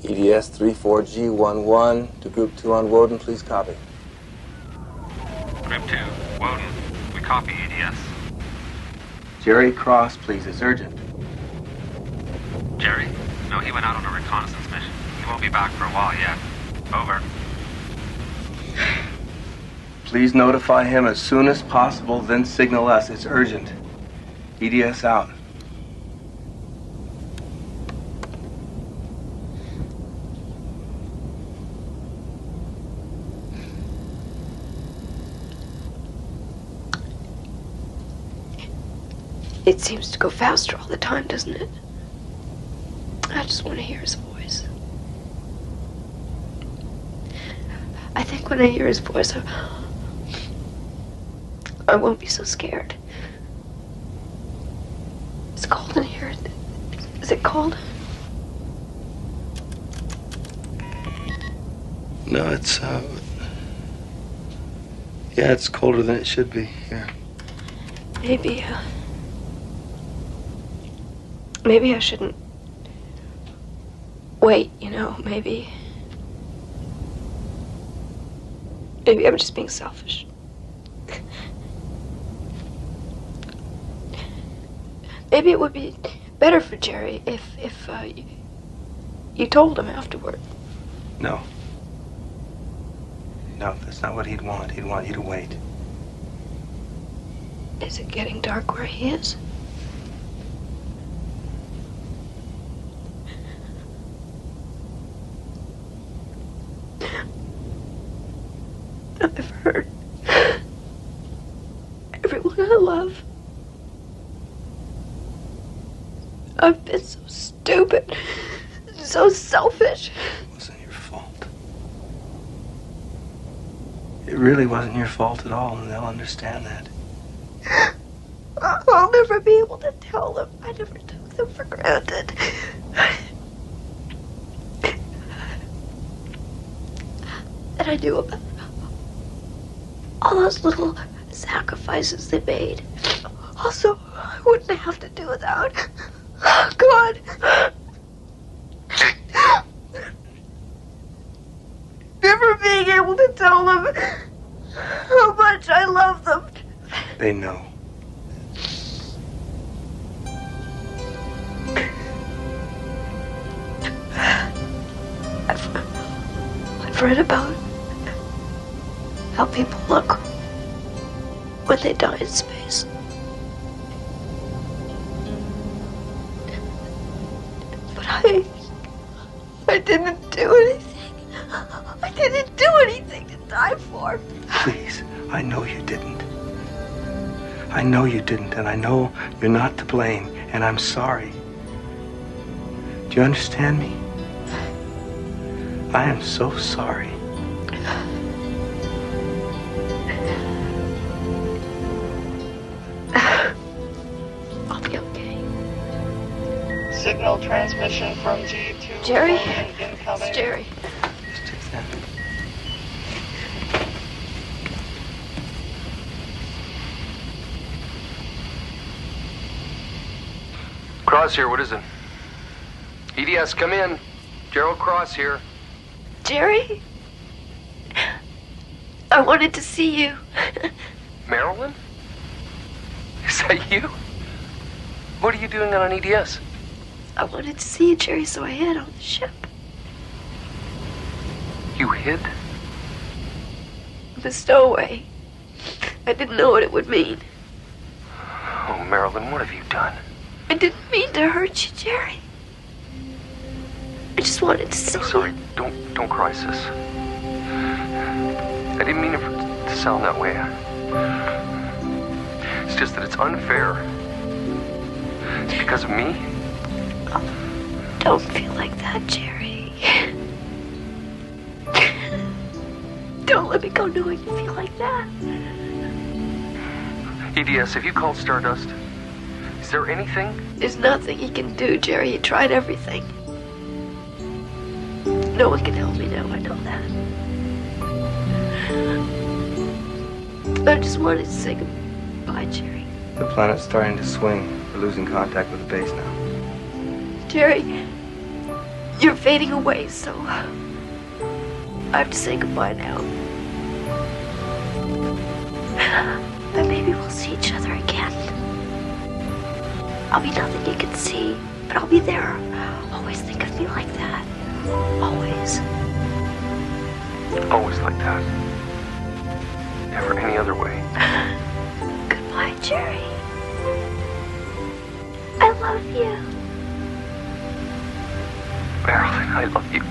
EDS 34G11 to Group 2 on Woden, please copy. Group 2, Woden. We copy EDS. Jerry Cross, please. It's urgent. Jerry? No, he went out on a reconnaissance mission. He won't be back for a while yet. Over. Please notify him as soon as possible, then signal us. It's urgent. EDS out. It seems to go faster all the time, doesn't it? I just want to hear his voice. I think when I hear his voice, I won't be so scared. It's cold in here. Is it cold? No, it's, yeah, it's colder than it should be here. Maybe I shouldn't wait, you know, maybe I'm just being selfish. Maybe it would be better for Jerry if you told him afterward. No. No, that's not what he'd want. He'd want you to wait. Is it getting dark where he is? I've heard everyone I love. I've been so stupid, so selfish. It wasn't your fault. It really wasn't your fault at all, and they'll understand that. I'll never be able to tell them. I never took them for granted. That I knew about all those little sacrifices they made. Also, I wouldn't have to do without. God. Never being able to tell them how much I love them. They know. I've read about how people look when they die in space. But I didn't do anything. I didn't do anything to die for. Please, I know you didn't. I know you didn't, and I know you're not to blame, and I'm sorry. Do you understand me? I am so sorry. I'll be okay. Signal transmission from G2. Jerry? Incoming. It's Jerry. Cross here, what is it? EDS, come in. Gerald Cross here. Jerry? I wanted to see you. Marilyn? Is that you? What are you doing on an EDS? I wanted to see you, Jerry, so I hid on the ship. You hid? The stowaway. I didn't know what it would mean. Oh, Marilyn, what have you done? I didn't mean to hurt you, Jerry. I just wanted to see I'm sorry. Don't cry, sis. I didn't mean it to sound that way. It's just that it's unfair. It's because of me. Oh, don't feel like that, Jerry. Don't let me go knowing you feel like that. EDS, have you called Stardust? Is there anything? There's nothing he can do, Jerry. He tried everything. No one can help me now, I know that. I just wanted to say goodbye, Jerry. The planet's starting to swing. We're losing contact with the base now. Jerry, you're fading away, so I have to say goodbye now. But maybe we'll see each other again. I'll be nothing you can see, but I'll be there. Always think of me like that. Always. Always like that. Never any other way. Goodbye, Jerry. I love you. Marilyn, I love you.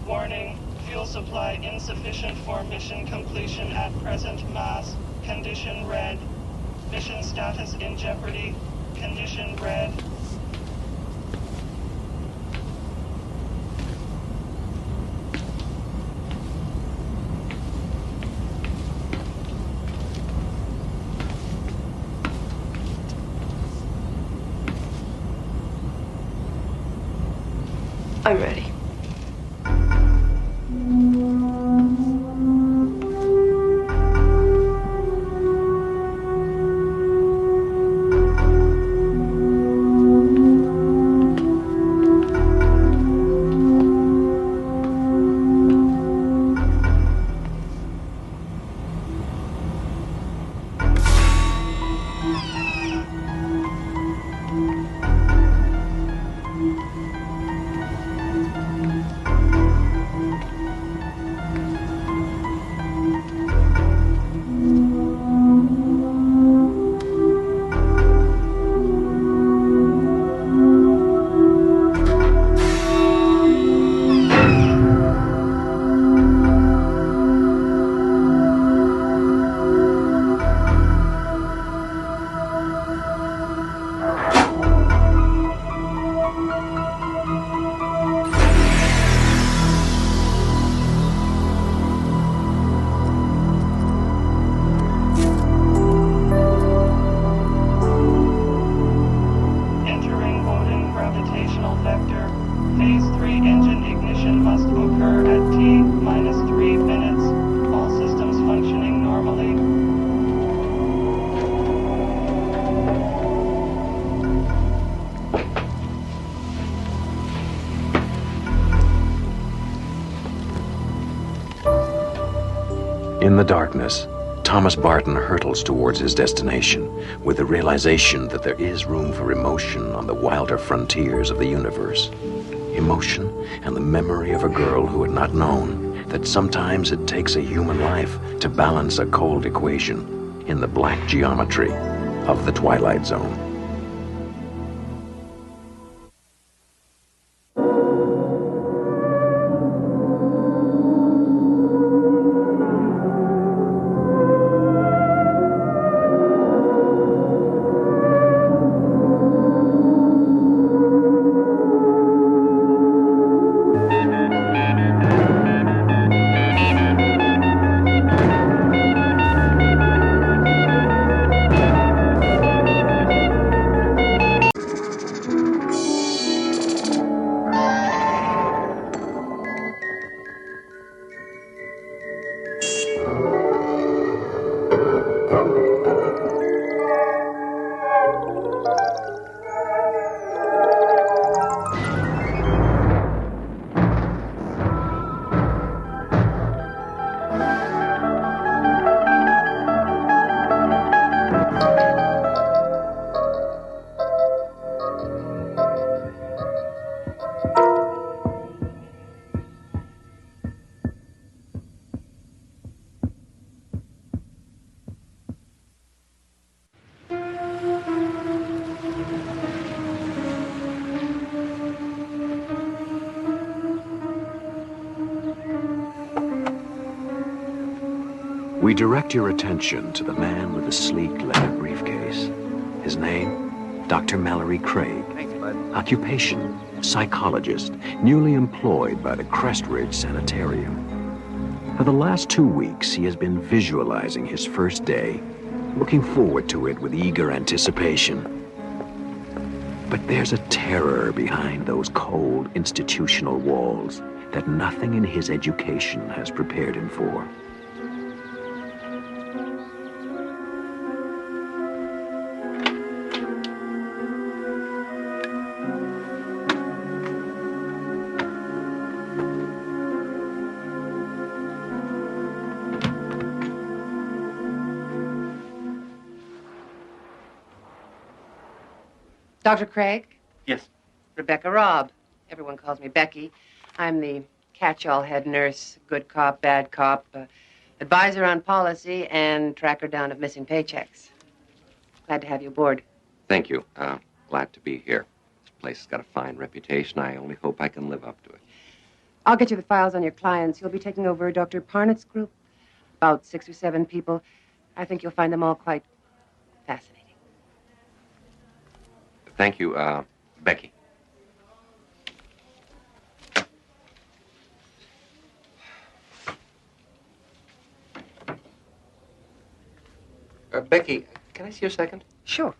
Warning, fuel supply insufficient for mission completion at present. Mass. Condition red. Mission status in jeopardy. Condition red. I'm ready. In the darkness, Thomas Barton hurtles towards his destination with the realization that there is room for emotion on the wilder frontiers of the universe. Emotion and the memory of a girl who had not known that sometimes it takes a human life to balance a cold equation in the black geometry of the Twilight Zone. We direct your attention to the man with the sleek leather briefcase. His name, Dr. Mallory Craig. Thanks, bud. Occupation, psychologist, newly employed by the Crestridge Sanitarium. For the last 2 weeks, he has been visualizing his first day, looking forward to it with eager anticipation. But there's a terror behind those cold institutional walls that nothing in his education has prepared him for. Dr. Craig? Yes. Rebecca Robb. Everyone calls me Becky. I'm the catch-all head nurse, good cop, bad cop, advisor on policy, and tracker down of missing paychecks. Glad to have you aboard. Thank you. Glad to be here. This place has got a fine reputation. I only hope I can live up to it. I'll get you the files on your clients. You'll be taking over Dr. Parnett's group. About 6 or 7 people. I think you'll find them all quite fascinating. Thank you, Becky. Becky, can I see you a second? Sure.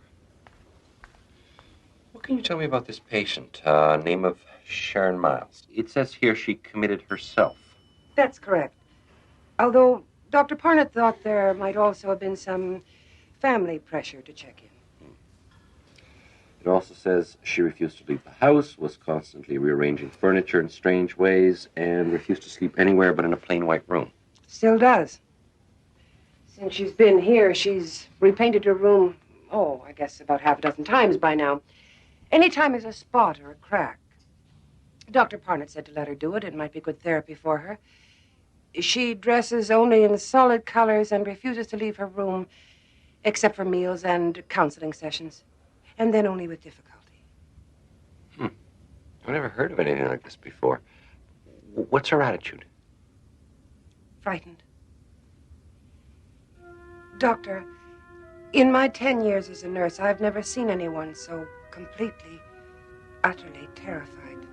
What can you tell me about this patient? Name of Sharon Miles. It says here she committed herself. That's correct. Although Dr. Parnett thought there might also have been some family pressure to check in. It also says she refused to leave the house, was constantly rearranging furniture in strange ways, and refused to sleep anywhere but in a plain white room. Still does. Since she's been here, she's repainted her room, I guess about half a dozen times by now. Anytime there's a spot or a crack. Dr. Parnett said to let her do it. It might be good therapy for her. She dresses only in solid colors and refuses to leave her room except for meals and counseling sessions. And then only with difficulty. I've never heard of anything like this before. What's her attitude? Frightened. Doctor, in my 10 years as a nurse, I've never seen anyone so completely, utterly terrified.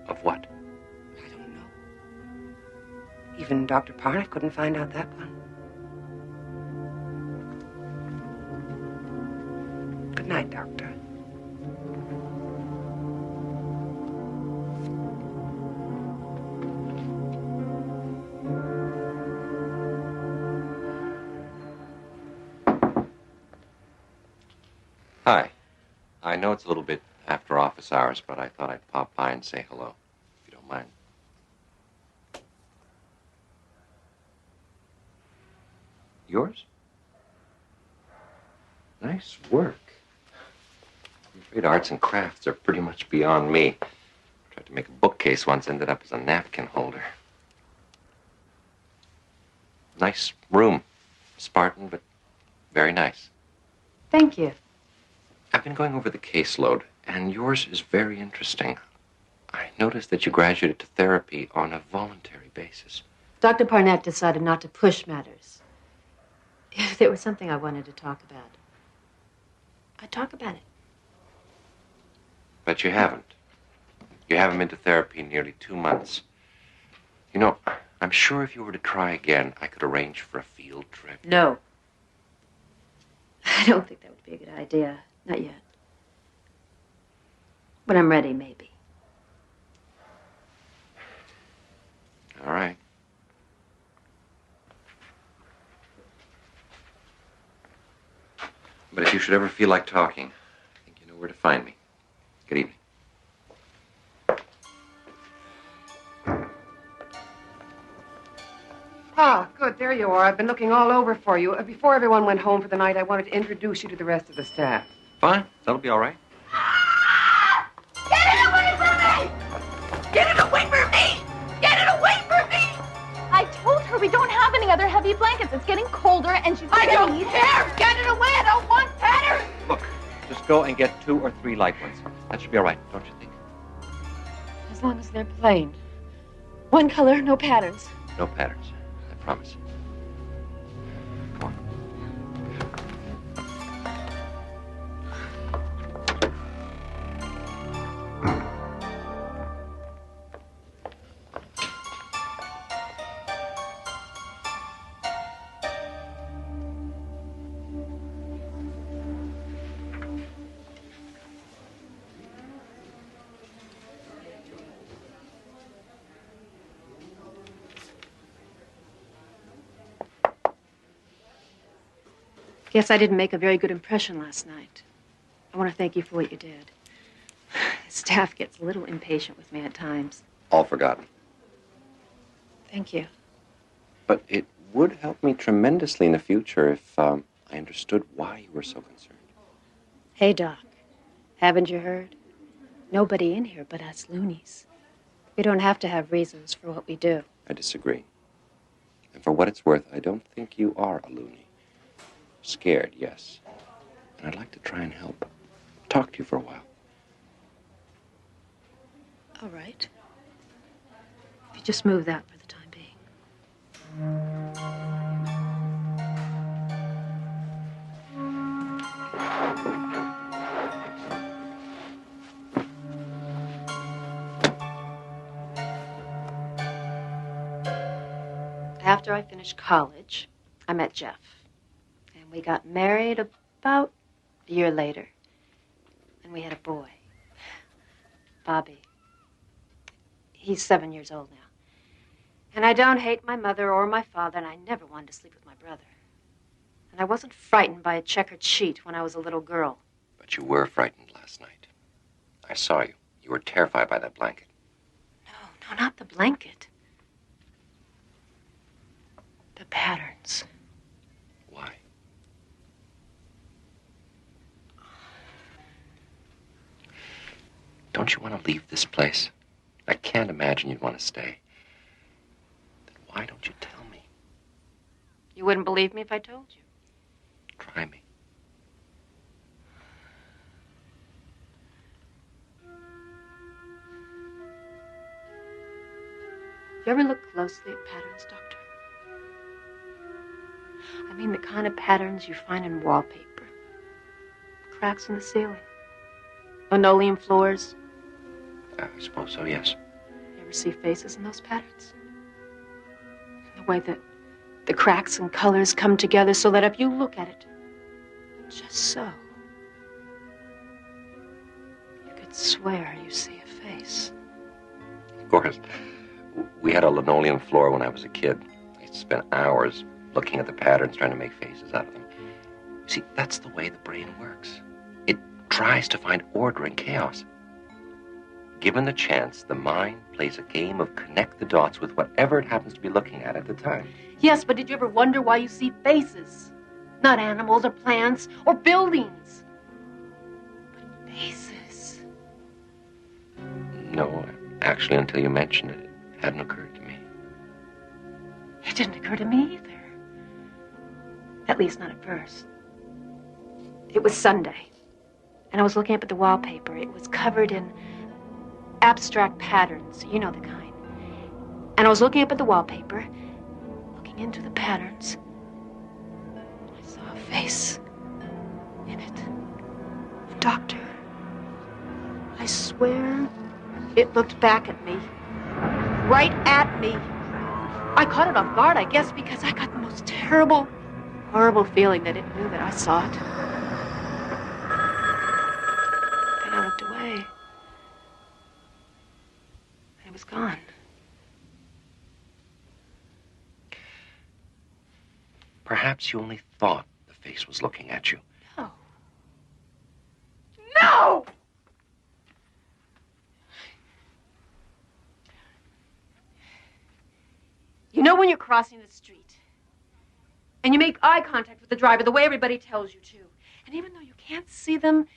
Of what? I don't know. Even Dr. Parnett couldn't find out that one. Good night, Doctor. Hi. I know it's a little bit after office hours, but I thought I'd pop by and say hello, if you don't mind. Yours? Nice work. I'm afraid arts and crafts are pretty much beyond me. Tried to make a bookcase once, ended up as a napkin holder. Nice room. Spartan, but very nice. Thank you. I've been going over the caseload, and yours is very interesting. I noticed that you graduated to therapy on a voluntary basis. Dr. Parnett decided not to push matters. If there was something I wanted to talk about, I'd talk about it. But you haven't. You haven't been to therapy in nearly 2 months. You know, I'm sure if you were to try again, I could arrange for a field trip. No. I don't think that would be a good idea. Not yet. When I'm ready, maybe. All right. But if you should ever feel like talking, I think you know where to find me. Good evening. Ah, good. There you are. I've been looking all over for you. Before everyone went home for the night, I wanted to introduce you to the rest of the staff. Fine. That'll be all right. Get it away from me! Get it away from me! Get it away from me! I told her we don't have any other heavy blankets. It's getting colder and she's I don't need care! Get it away! I don't want patterns! Look, just go and get 2 or 3 light ones. That should be all right, don't you think? As long as they're plain. One color, no patterns. No patterns. I promise. Guess I didn't make a very good impression last night. I want to thank you for what you did. The staff gets a little impatient with me at times. All forgotten. Thank you. But it would help me tremendously in the future if I understood why you were so concerned. Hey, Doc. Haven't you heard? Nobody in here but us loonies. We don't have to have reasons for what we do. I disagree. And for what it's worth, I don't think you are a loony. Scared, yes. And I'd like to try and help. Talk to you for a while. All right. If you just move that for the time being. After I finished college, I met Jeff. And we got married about a year later. And we had a boy, Bobby. He's 7 years old now. And I don't hate my mother or my father, and I never wanted to sleep with my brother. And I wasn't frightened by a checkered sheet when I was a little girl. But you were frightened last night. I saw you. You were terrified by that blanket. No, not the blanket. The patterns. Why? Don't you want to leave this place? I can't imagine you'd want to stay. Then why don't you tell me? You wouldn't believe me if I told you. Try me. You ever look closely at patterns, Doctor? I mean the kind of patterns you find in wallpaper. Cracks in the ceiling. Linoleum floors. I suppose so, yes. You ever see faces in those patterns? The way that the cracks and colors come together so that if you look at it, just so, you could swear you see a face. Of course. We had a linoleum floor when I was a kid. I used to spend hours looking at the patterns, trying to make faces out of them. See, that's the way the brain works. It tries to find order in chaos. Given the chance, the mind plays a game of connect the dots with whatever it happens to be looking at the time. Yes, but did you ever wonder why you see faces? Not animals or plants or buildings, but faces. No, actually, until you mentioned it, it hadn't occurred to me. It didn't occur to me either. At least not at first. It was Sunday, and I was looking up at the wallpaper. It was covered in abstract patterns, you know the kind. And I was looking up at the wallpaper, looking into the patterns. I saw a face in it. A doctor. I swear it looked back at me. Right at me. I caught it off guard, I guess, because I got the most terrible, horrible feeling that it knew that I saw it. And I looked away. It was gone. Perhaps you only thought the face was looking at you. No. No! You know when you're crossing the street and you make eye contact with the driver the way everybody tells you to, and even though you can't see them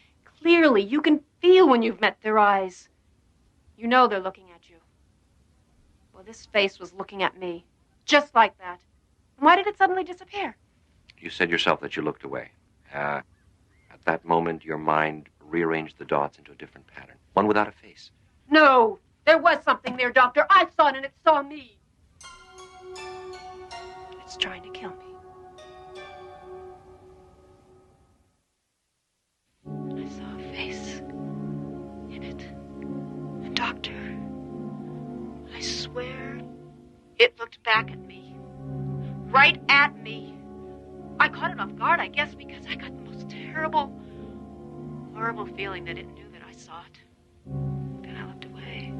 clearly, you can feel when you've met their eyes. You know they're looking at you. Well, this face was looking at me, just like that. And why did it suddenly disappear? You said yourself that you looked away. At that moment, your mind rearranged the dots into a different pattern, one without a face. No, there was something there, Doctor. I saw it and it saw me. It's trying to kill me. I saw a face in it. And Doctor, I swear it looked back at me. Right at me. I caught it off guard, I guess, because I got the most terrible, horrible feeling that it knew that I saw it. Then I looked away.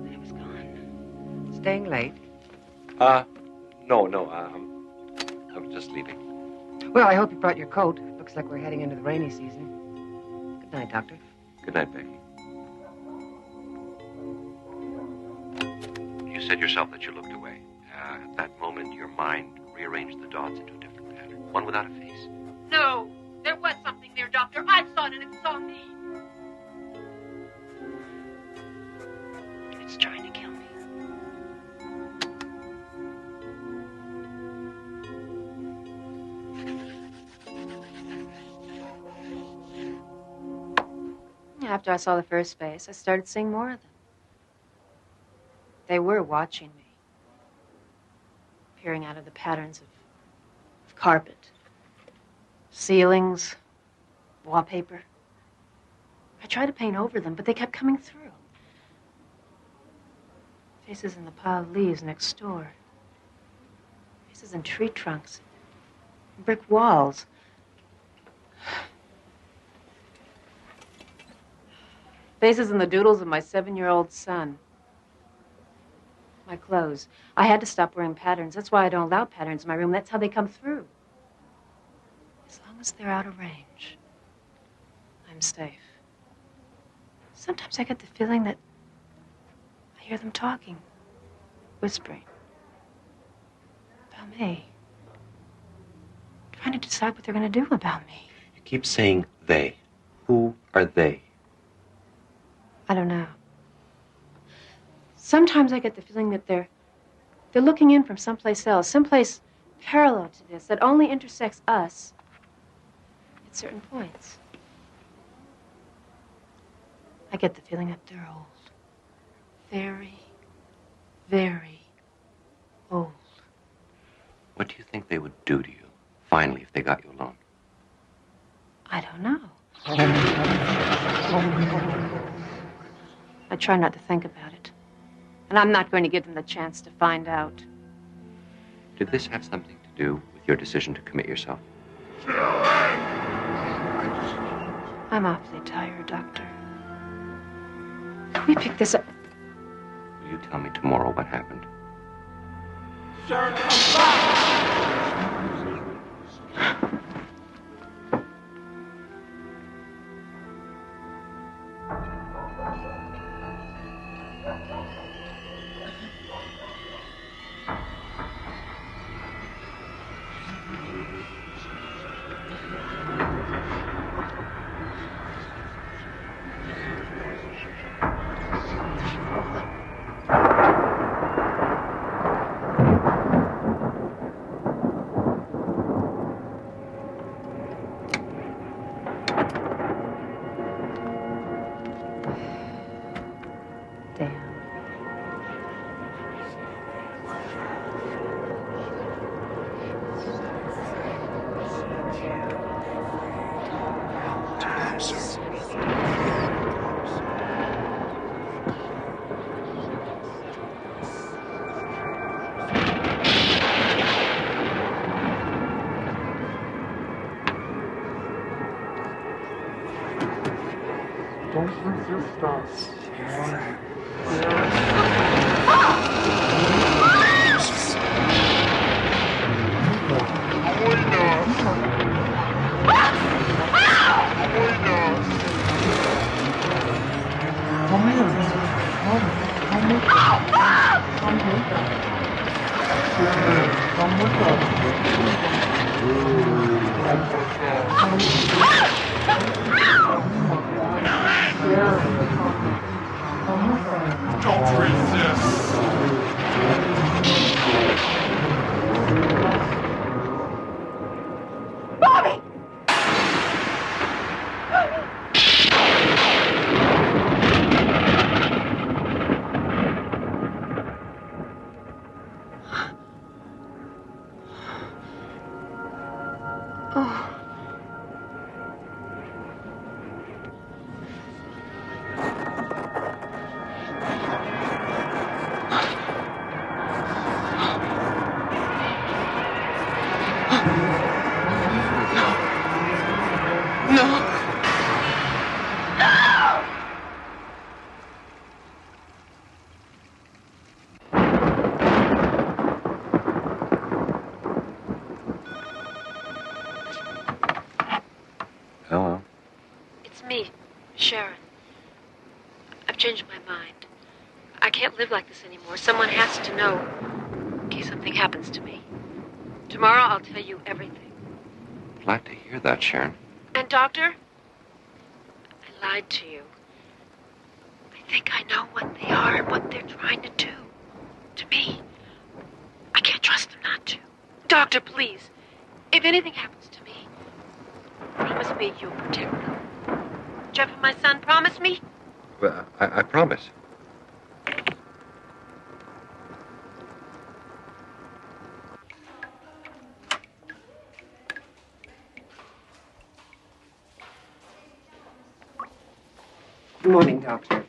And it was gone. Staying late? No, I was just leaving. Well, I hope you brought your coat. Looks like we're heading into the rainy season. Good night, Doctor. Good night, Becky. You said yourself that you looked away. At that moment, your mind rearranged the dots into a different pattern, one without a face. No, there was something there, Doctor. I saw it and it saw me. It's trying to kill me. After I saw the first face, I started seeing more of them. They were watching me, peering out of the patterns of carpet, ceilings, wallpaper. I tried to paint over them, but they kept coming through. Faces in the pile of leaves next door. Faces in tree trunks. Brick walls. Faces in the doodles of my 7-year-old son. My clothes. I had to stop wearing patterns. That's why I don't allow patterns in my room. That's how they come through. As long as they're out of range, I'm safe. Sometimes I get the feeling that I hear them talking, whispering about me, trying to decide what they're going to do about me. You keep saying they. Who are they? I don't know. Sometimes I get the feeling that they're looking in from someplace else, someplace parallel to this, that only intersects us at certain points. I get the feeling that they're old. Very, very old. What do you think they would do to you, finally, if they got you alone? I don't know. I try not to think about it. And I'm not going to give them the chance to find out. Did this have something to do with your decision to commit yourself? I'm awfully tired, Doctor. Can we pick this up? Will you tell me tomorrow what happened? Don't resist us. Don't resist. Bobby! Oh, changed my mind. I can't live like this anymore. Someone has to know in case something happens to me. Tomorrow I'll tell you everything. Glad to hear that, Sharon. And, Doctor, I lied to you. I think I know what they are and what they're trying to do to me. I can't trust them not to. Doctor, please, if anything happens to me, promise me you'll protect them. Jeff and my son, promise me? Well, I promise. Good morning, Doctor.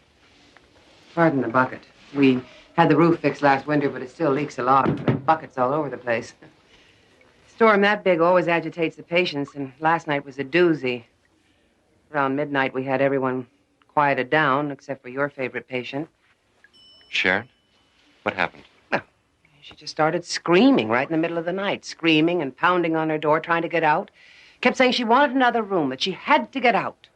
Pardon the bucket. We had the roof fixed last winter, but it still leaks a lot. The buckets all over the place. A storm that big always agitates the patients, and last night was a doozy. Around midnight, we had everyone quieted down, except for your favorite patient. Sharon? What happened? She just started screaming right in the middle of the night, screaming and pounding on her door, trying to get out. Kept saying she wanted another room, that she had to get out.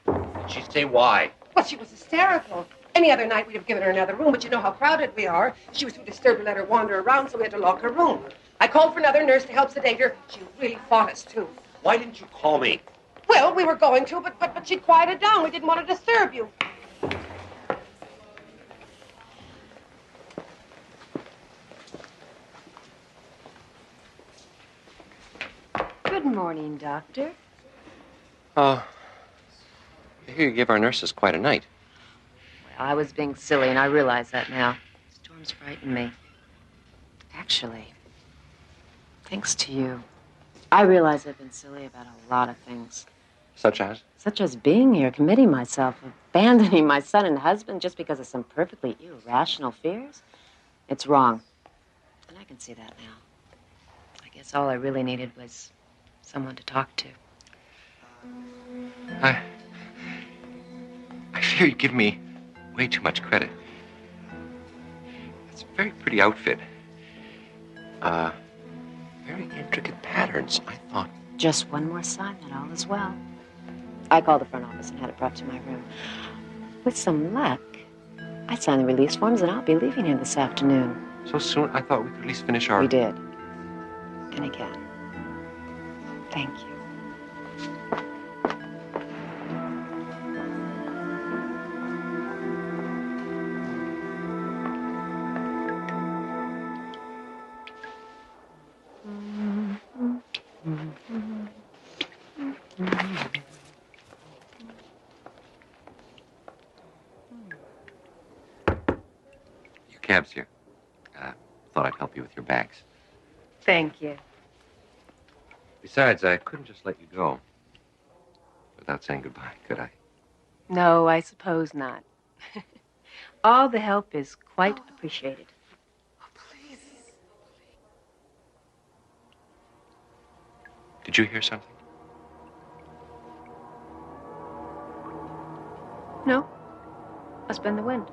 Did she say why? Well, she was hysterical. Any other night, we'd have given her another room, but you know how crowded we are. She was too disturbed to let her wander around, so we had to lock her room. I called for another nurse to help sedate her. She really fought us, too. Why didn't you call me? Well, we were going to, but she quieted down. We didn't want to disturb you. Good morning, Doctor. I hear you give our nurses quite a night. Well, I was being silly, and I realize that now. Storms frighten me. Actually, thanks to you, I realize I've been silly about a lot of things. Such as? Such as being here, committing myself, abandoning my son and husband just because of some perfectly irrational fears. It's wrong. And I can see that now. I guess all I really needed was someone to talk to. I fear you give me way too much credit. It's a very pretty outfit. Very intricate patterns, I thought. Just one more sign that all is well. I called the front office and had it brought to my room. With some luck, I signed the release forms and I'll be leaving here this afternoon. So soon? I thought we could at least finish our... We did. And again. Thank you. Your cab's here. Thought I'd help you with your bags. Thank you. Besides, I couldn't just let you go without saying goodbye, could I? No, I suppose not. All the help is quite appreciated. Did you hear something? No. Must have been the wind.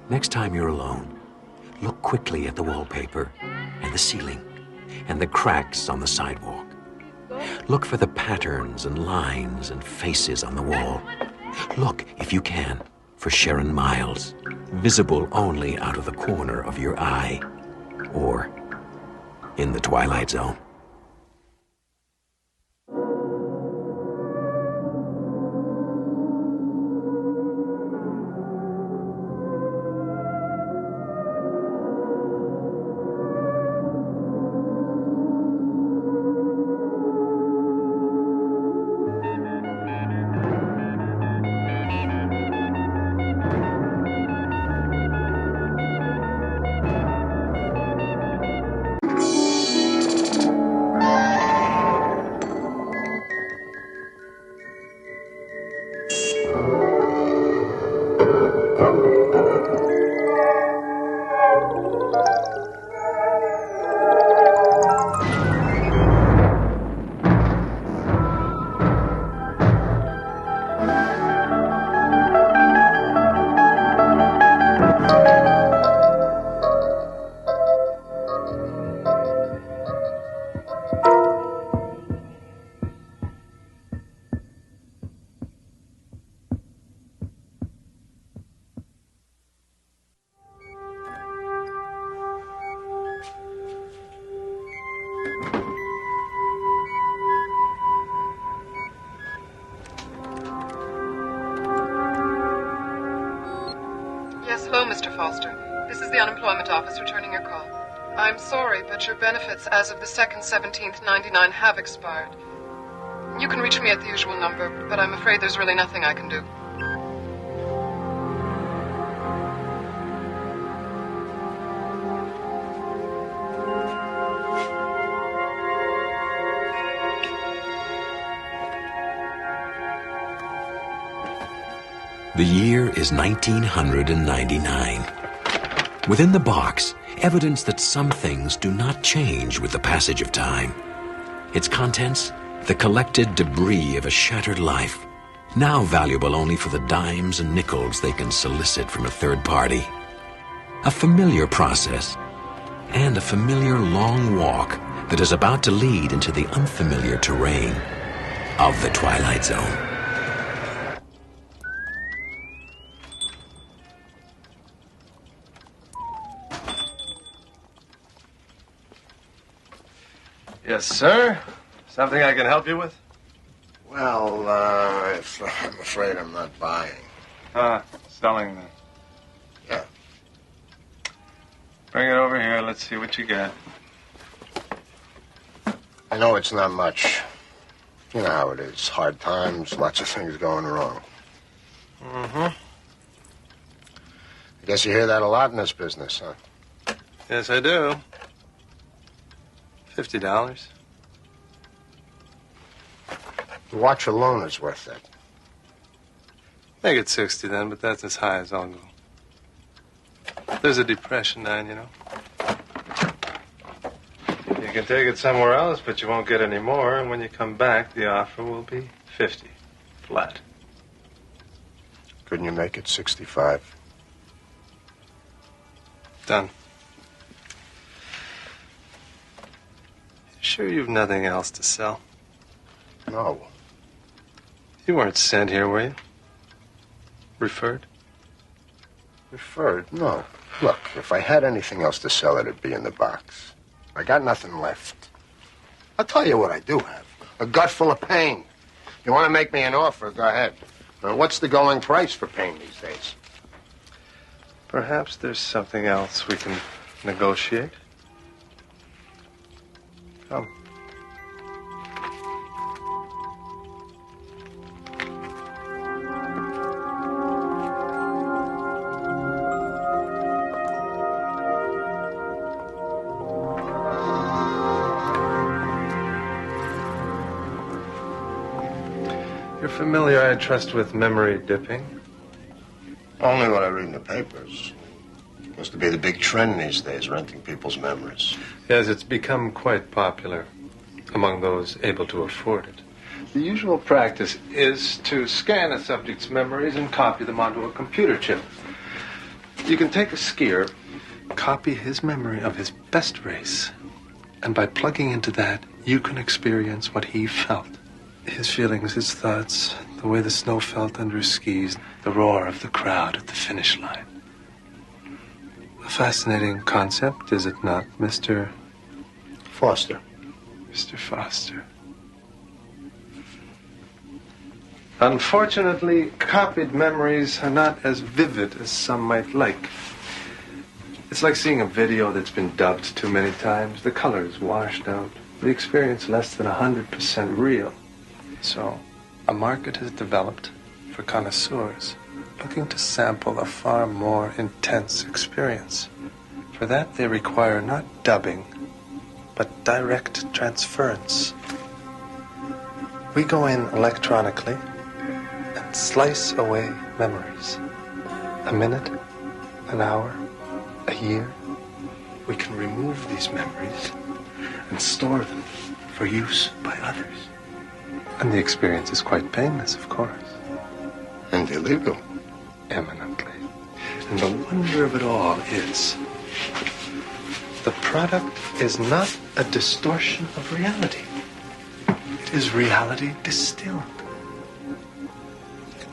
Next time you're alone, look quickly at the wallpaper and the ceiling and the cracks on the sidewalk. Look for the patterns and lines and faces on the wall. Look, if you can, for Sharon Miles, visible only out of the corner of your eye or in the Twilight Zone. Yes, hello, Mr. Foster. This is the unemployment office returning your call. I'm sorry, but your benefits as of the 2nd, 17th, 99 have expired. You can reach me at the usual number, but I'm afraid there's really nothing I can do. The year is 1999. Within the box, evidence that some things do not change with the passage of time. Its contents, the collected debris of a shattered life, now valuable only for the dimes and nickels they can solicit from a third party. A familiar process, and a familiar long walk that is about to lead into the unfamiliar terrain of the Twilight Zone. Yes, sir. Something I can help you with? Well, I'm afraid I'm not buying. Selling then. Yeah. Bring it over here. Let's see what you got. I know it's not much. You know how it is. Hard times, lots of things going wrong. Mm-hmm. I guess you hear that a lot in this business, huh? Yes, I do. $50. The watch alone is worth that. Make it 60 then, but that's as high as I'll go. There's a depression now, you know. You can take it somewhere else, but you won't get any more. And when you come back, the offer will be 50. Flat. Couldn't you make it 65? Done. Sure you've nothing else to sell? No. You weren't sent here, were you? Referred? Referred? No. Look, if I had anything else to sell, it'd be in the box. I got nothing left. I'll tell you what I do have. A gut full of pain. You want to make me an offer, go ahead. Now, what's the going price for pain these days? Perhaps there's something else we can negotiate. Come. You're familiar, I trust, with memory dipping? Only what I read in the papers. Seems to be the big trend these days, renting people's memories. Yes, it's become quite popular among those able to afford it. The usual practice is to scan a subject's memories and copy them onto a computer chip. You can take a skier, copy his memory of his best race, and by plugging into that, you can experience what he felt. His feelings, his thoughts, the way the snow felt under his skis, the roar of the crowd at the finish line. A fascinating concept, is it not, Mr. Foster? Mr. Foster. Unfortunately, copied memories are not as vivid as some might like. It's like seeing a video that's been dubbed too many times. The color is washed out. The experience less than 100% real. So, a market has developed for connoisseurs looking to sample a far more intense experience. For that, they require not dubbing, but direct transference. We go in electronically and slice away memories. a minute, an hour, a year, we can remove these memories and store them for use by others. And the experience is quite painless, of course. And illegal. Eminently. And the wonder of it all is the product is not a distortion of reality. It is reality distilled.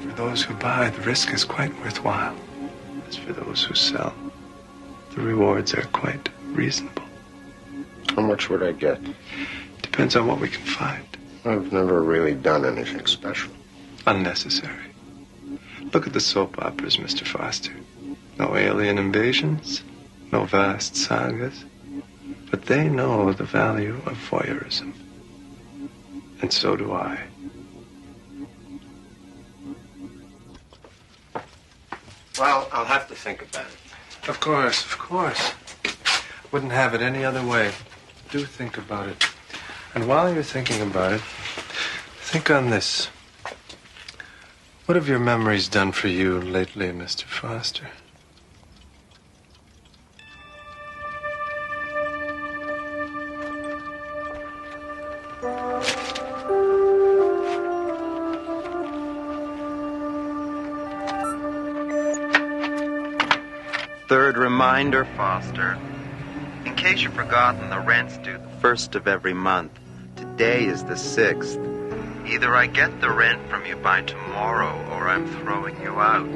For those who buy, the risk is quite worthwhile. As for those who sell, the rewards are quite reasonable. How much would I get? Depends on what we can find. I've never really done anything special. Unnecessary. Look at the soap operas, Mr. Foster. No alien invasions, no vast sagas. But they know the value of voyeurism. And so do I. Well, I'll have to think about it. Of course, of course. Wouldn't have it any other way. Do think about it. And while you're thinking about it, think on this. What have your memories done for you lately, Mr. Foster? Third reminder, Foster. In case you've forgotten, the rent's due the 1st of every month. Today is the 6th. Either I get the rent from you by tomorrow, or I'm throwing you out.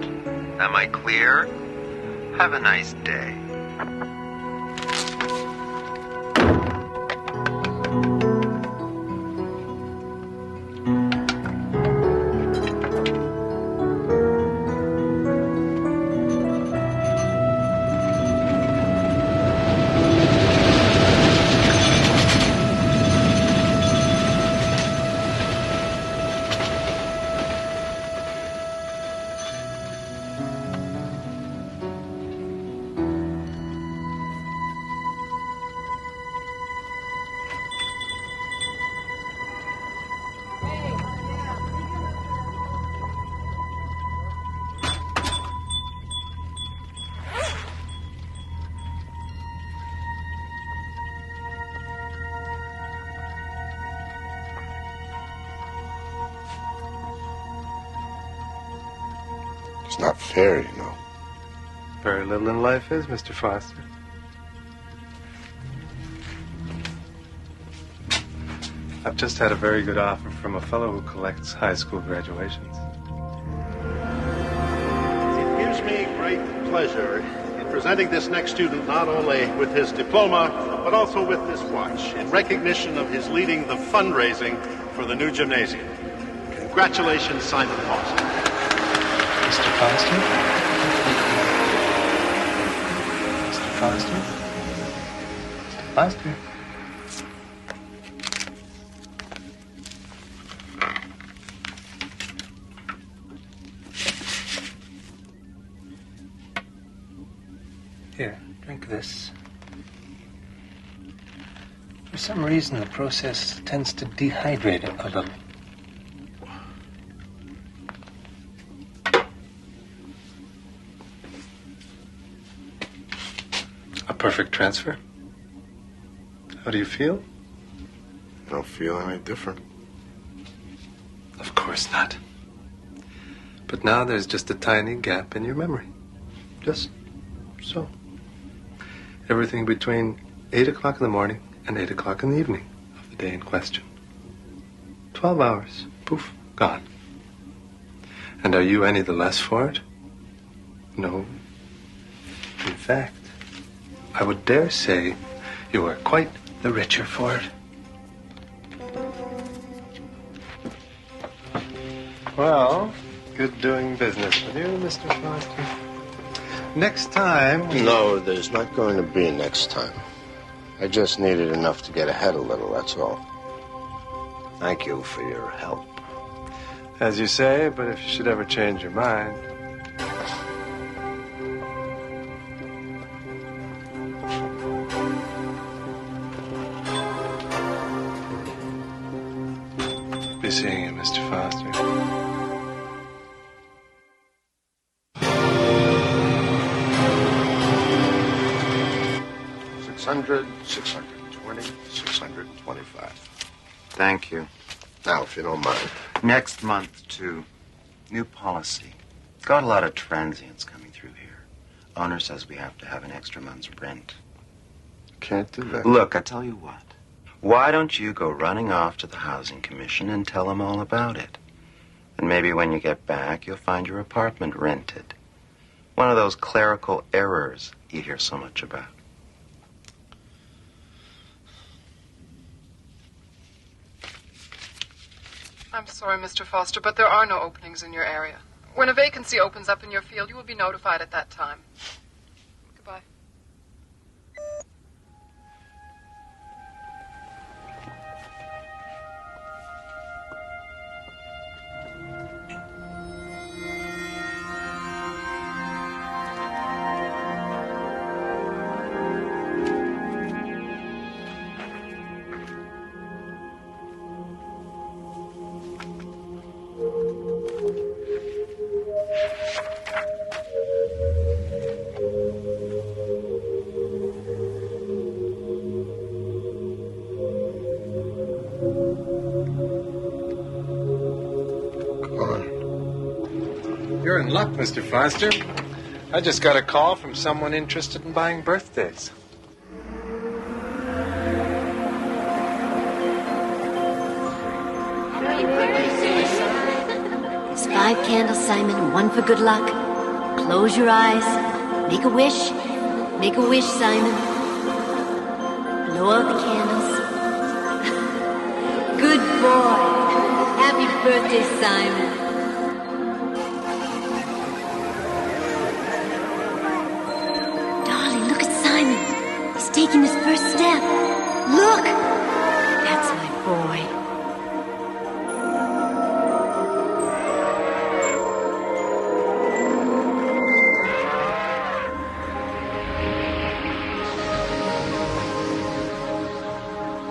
Am I clear? Have a nice day. It's not fair, you know. Very little in life is, Mr. Foster. I've just had a very good offer from a fellow who collects high school graduations. It gives me great pleasure in presenting this next student not only with his diploma, but also with this watch in recognition of his leading the fundraising for the new gymnasium. Congratulations, Simon Foster. Mr. Foster? Mr. Foster? Mr. Foster? Here, drink this. For some reason, the process tends to dehydrate it a little. A perfect transfer. How do you feel? I don't feel any different. Of course not. But now there's just a tiny gap in your memory. Just so. Everything between 8 o'clock in the morning and 8 o'clock in the evening of the day in question. 12 hours. Poof. Gone. And are you any the less for it? No. In fact, I would dare say you are quite the richer for it. Well, good doing business with you, Mr. Foster. Next time... No, there's not going to be a next time. I just needed enough to get ahead a little, that's all. Thank you for your help. As you say, but if you should ever change your mind... Be seeing you, Mr. Foster. 600, 620, 625. Thank you. Now, if you don't mind. Next month, too. New policy. Got a lot of transients coming through here. Owner says we have to have an extra month's rent. Can't do that. Look, I tell you what. Why don't you go running off to the Housing Commission and tell them all about it? And maybe when you get back, you'll find your apartment rented. One of those clerical errors you hear so much about. I'm sorry, Mr. Foster, but there are no openings in your area. When a vacancy opens up in your field, you will be notified at that time. Goodbye. You're in luck, Mr. Foster. I just got a call from someone interested in buying birthdays. There's 5 candles, Simon, 1 for good luck. Close your eyes. Make a wish. Make a wish, Simon. Blow out the candles. Good boy. Happy birthday, Simon. Darling, look at Simon. He's taking his first step. Look! That's my boy.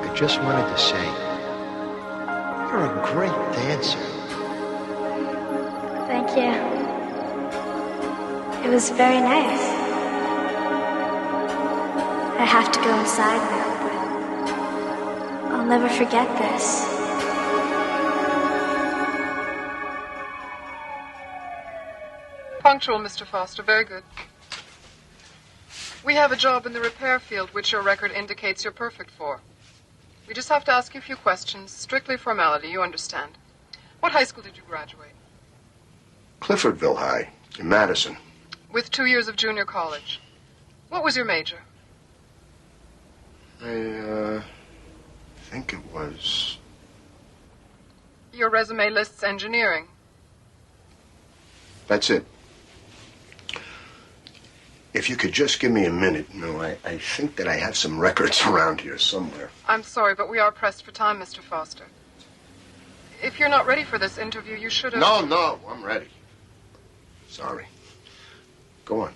I just wanted to say, you're a great dancer. Thank you. It was very nice. I have to go inside now, but I'll never forget this. Punctual, Mr. Foster. Very good. We have a job in the repair field, which your record indicates you're perfect for. We just have to ask you a few questions. Strictly formality, you understand. What high school did you graduate? Cliffordville High, in Madison. With 2 years of junior college. What was your major? I think it was... Your resume lists engineering. That's it. If you could just give me a minute, I think that I have some records around here somewhere. I'm sorry, but we are pressed for time, Mr. Foster. If you're not ready for this interview, you should have... No, I'm ready. Sorry. Go on.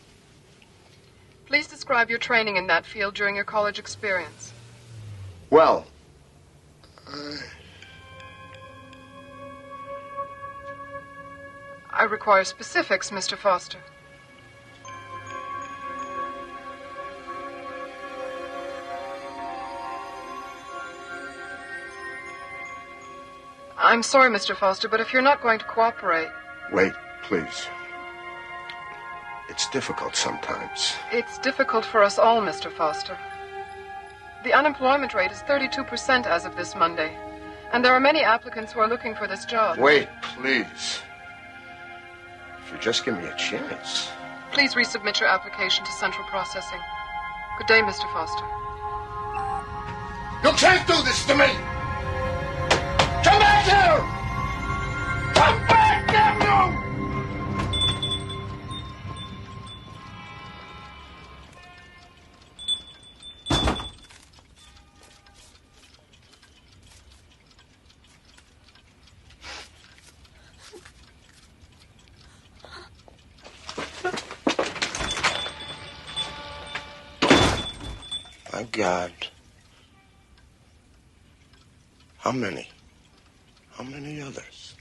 Please describe your training in that field during your college experience. Well, I require specifics, Mr. Foster. I'm sorry, Mr. Foster, but if you're not going to cooperate... Wait, please. It's difficult sometimes. It's difficult for us all, Mr. Foster. The unemployment rate is 32% as of this Monday, and there are many applicants who are looking for this job. Wait, please. If you just give me a chance. Please resubmit your application to Central Processing. Good day, Mr. Foster. You can't do this to me! Come back here! Come back, damn you! My God. How many? How many others?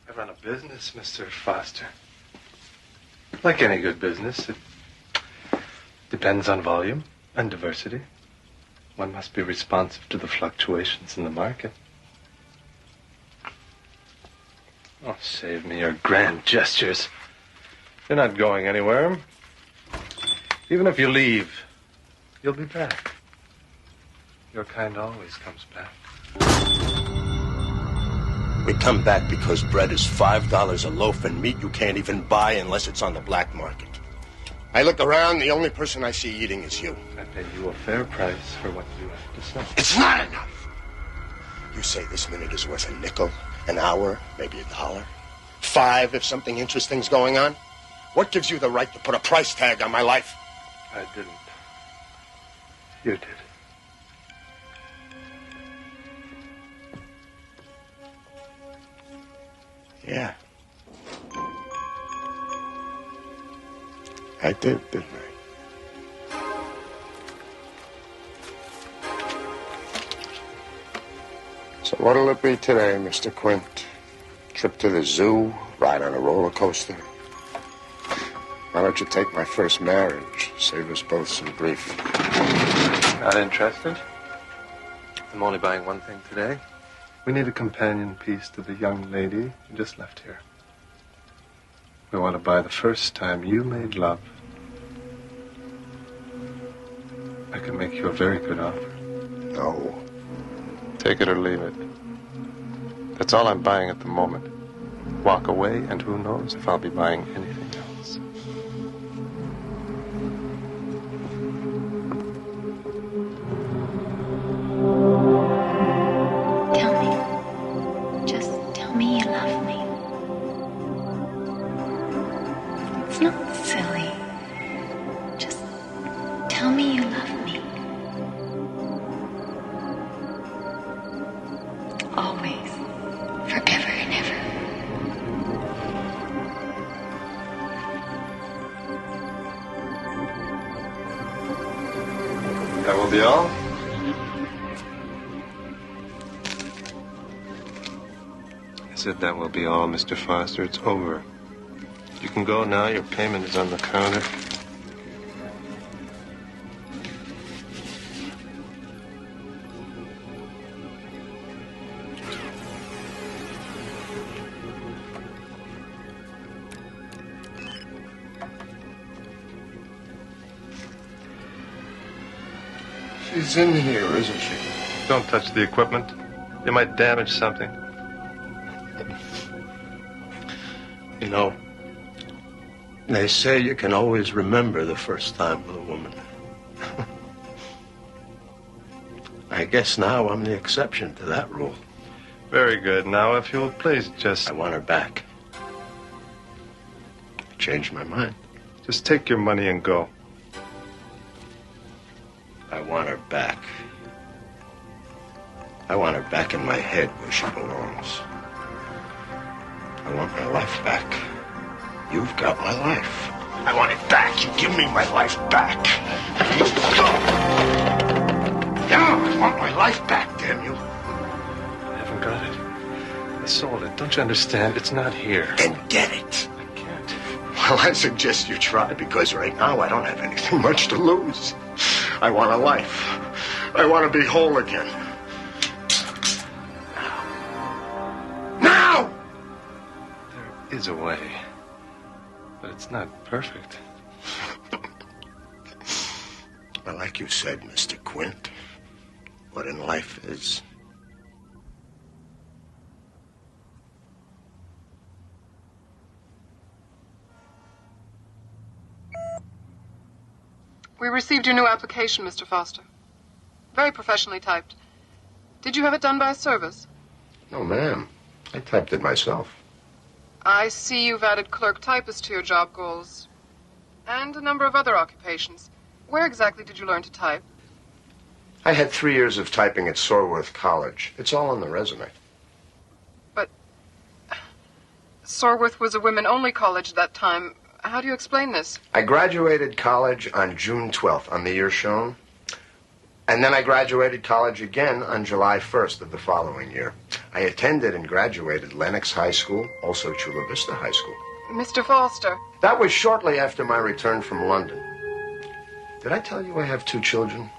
I run a business, Mr. Foster. Like any good business, it depends on volume And diversity. One must be responsive to the fluctuations in the market. Oh, save me your grand gestures. You're not going anywhere. Even if you leave, you'll be back. Your kind always comes back. We come back because bread is $5 a loaf and meat you can't even buy unless it's on the black market. I look around, the only person I see eating is you. I pay you a fair price for what you have to say. It's not enough. You say this minute is worth a nickel, an hour, maybe $1. $5 if something interesting's going on. What gives you the right to put a price tag on my life? I didn't. You did. Yeah. I did, didn't I? So what'll it be today, Mr. Quint? Trip to the zoo? Ride on a roller coaster? Why don't you take my first marriage? Save us both some grief. Not interested? I'm only buying one thing today. We need a companion piece to the young lady who just left here. We want to buy the first time you made love. I can make you a very good offer. No. Take it or leave it. That's all I'm buying at the moment. Walk away, and who knows if I'll be buying anything else. Tell me. Just tell me you love me. It's not silly. Just tell me you love me. Always. Forever and ever. That will be all? I said that will be all, Mr. Foster. It's over. You can go now. Your payment is on the counter. She's in here, isn't she? Don't touch the equipment. You might damage something. You know, they say you can always remember the first time with a woman. I guess now I'm the exception to that rule. Very good. Now, if you'll please just... I want her back. I changed my mind. Just take your money and go. I want her back. I want her back in my head where she belongs. I want my life back. You've got my life. I want it back. You give me my life back. Yeah, I want my life back, damn you. I haven't got it. I sold it. Don't you understand? It's not here. Then get it. I can't. Well, I suggest you try, because right now I don't have anything much to lose. I want a life. I want to be whole again. Now! There is a way. But it's not perfect. Well, like you said, Mr. Quint, what in life is... We received your new application, Mr. Foster. Very professionally typed. Did you have it done by a service? No, ma'am. I typed it myself. I see you've added clerk typist to your job goals. And a number of other occupations. Where exactly did you learn to type? I had 3 years of typing at Sorworth College. It's all on the resume. But Sorworth was a women-only college at that time. How do you explain this? I graduated college on June 12th, on the year shown. And then I graduated college again on July 1st of the following year. I attended and graduated Lenox High School, also Chula Vista High School. Mr. Foster. That was shortly after my return from London. Did I tell you I have 2 children?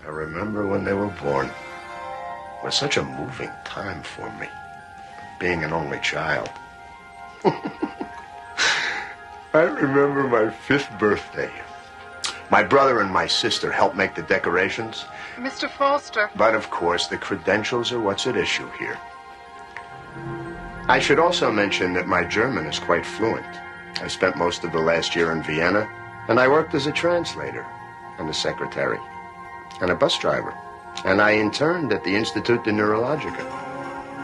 I remember when they were born. It was such a moving time for me, being an only child. I remember my 5th birthday. My brother and my sister helped make the decorations. Mr. Foster. But of course, the credentials are what's at issue here. I should also mention that my German is quite fluent. I spent most of the last year in Vienna, and I worked as a translator and a secretary and a bus driver. And I interned at the Institut de Neurologica.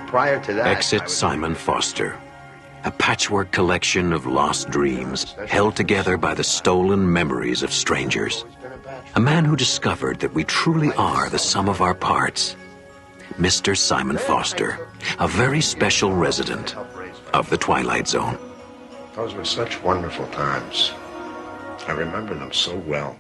Prior to that, Exit Simon Foster, a patchwork collection of lost dreams held together by the stolen memories of strangers. A man who discovered that we truly are the sum of our parts. Mr. Simon Foster, a very special resident of the Twilight Zone. Those were such wonderful times. I remember them so well.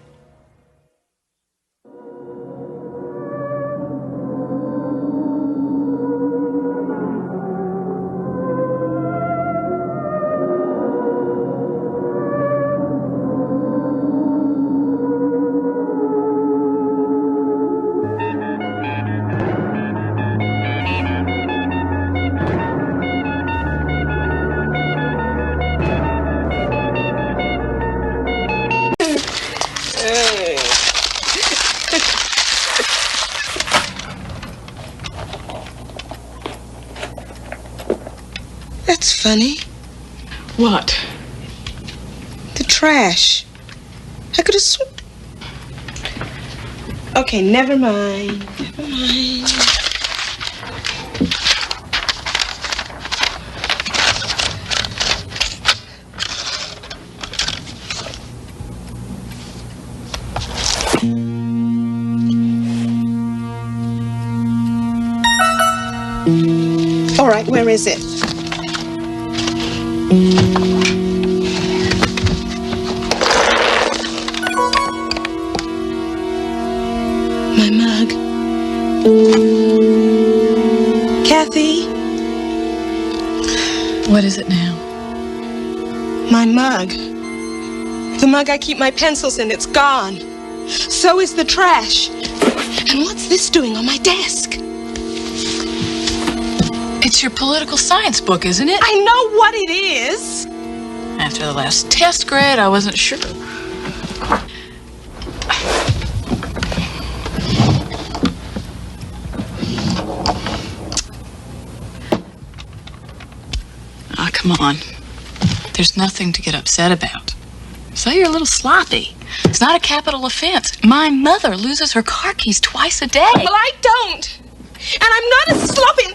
That's funny. What? The trash. I could have Okay, never mind. Never mind. All right, where is it? My mug. Kathy? What is it now? My mug. The mug I keep my pencils in, it's gone. So is the trash. And what's this doing on my desk? It's your political science book, isn't it? I know what it is. After the last test grade, I wasn't sure. Ah, come on. There's nothing to get upset about. So you're a little sloppy. It's not a capital offense. My mother loses her car keys twice a day. Well, I don't. And I'm not as sloppy.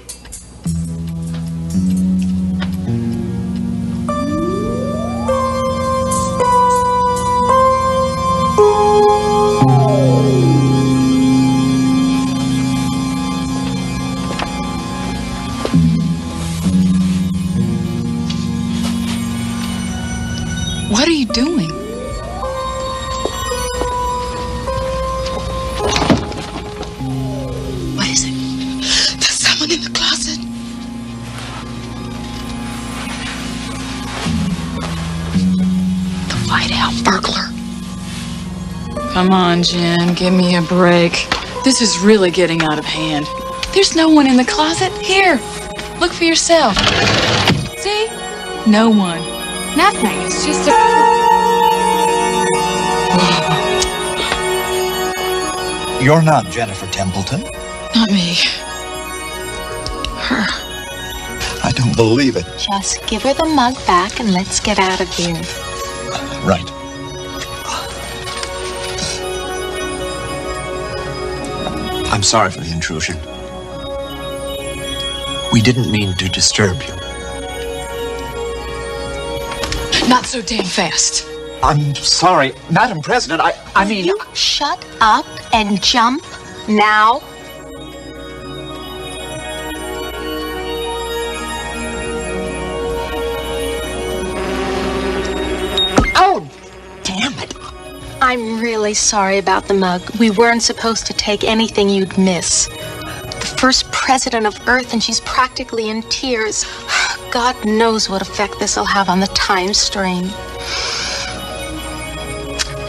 What are you doing? What is it? There's someone in the closet. The Whiteout burglar. Come on, Jen, give me a break. This is really getting out of hand. There's no one in the closet. Here, look for yourself. See? No one. Nothing. It's just a... You're not Jennifer Templeton. Not me. Her. I don't believe it. Just give her the mug back and let's get out of here. Right. I'm sorry for the intrusion. We didn't mean to disturb you. Not so damn fast. I'm sorry, Madam President, I mean... You shut up and jump now. Oh, damn it. I'm really sorry about the mug. We weren't supposed to take anything you'd miss. The first president of Earth, and she's practically in tears. God knows what effect this'll have on the time stream.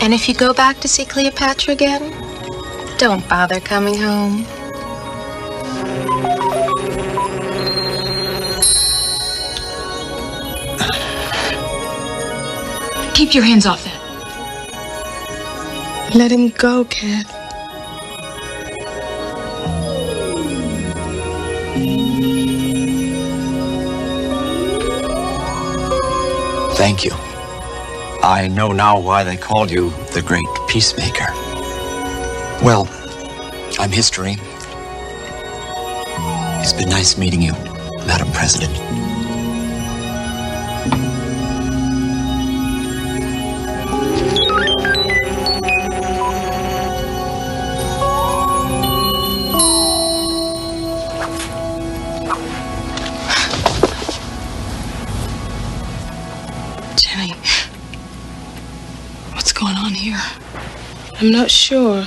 And if you go back to see Cleopatra again, don't bother coming home. Keep your hands off that. Let him go, Kath. Thank you. I know now why they called you the Great Peacemaker. Well, I'm history. It's been nice meeting you, Madam President. Jenny, what's going on here? I'm not sure.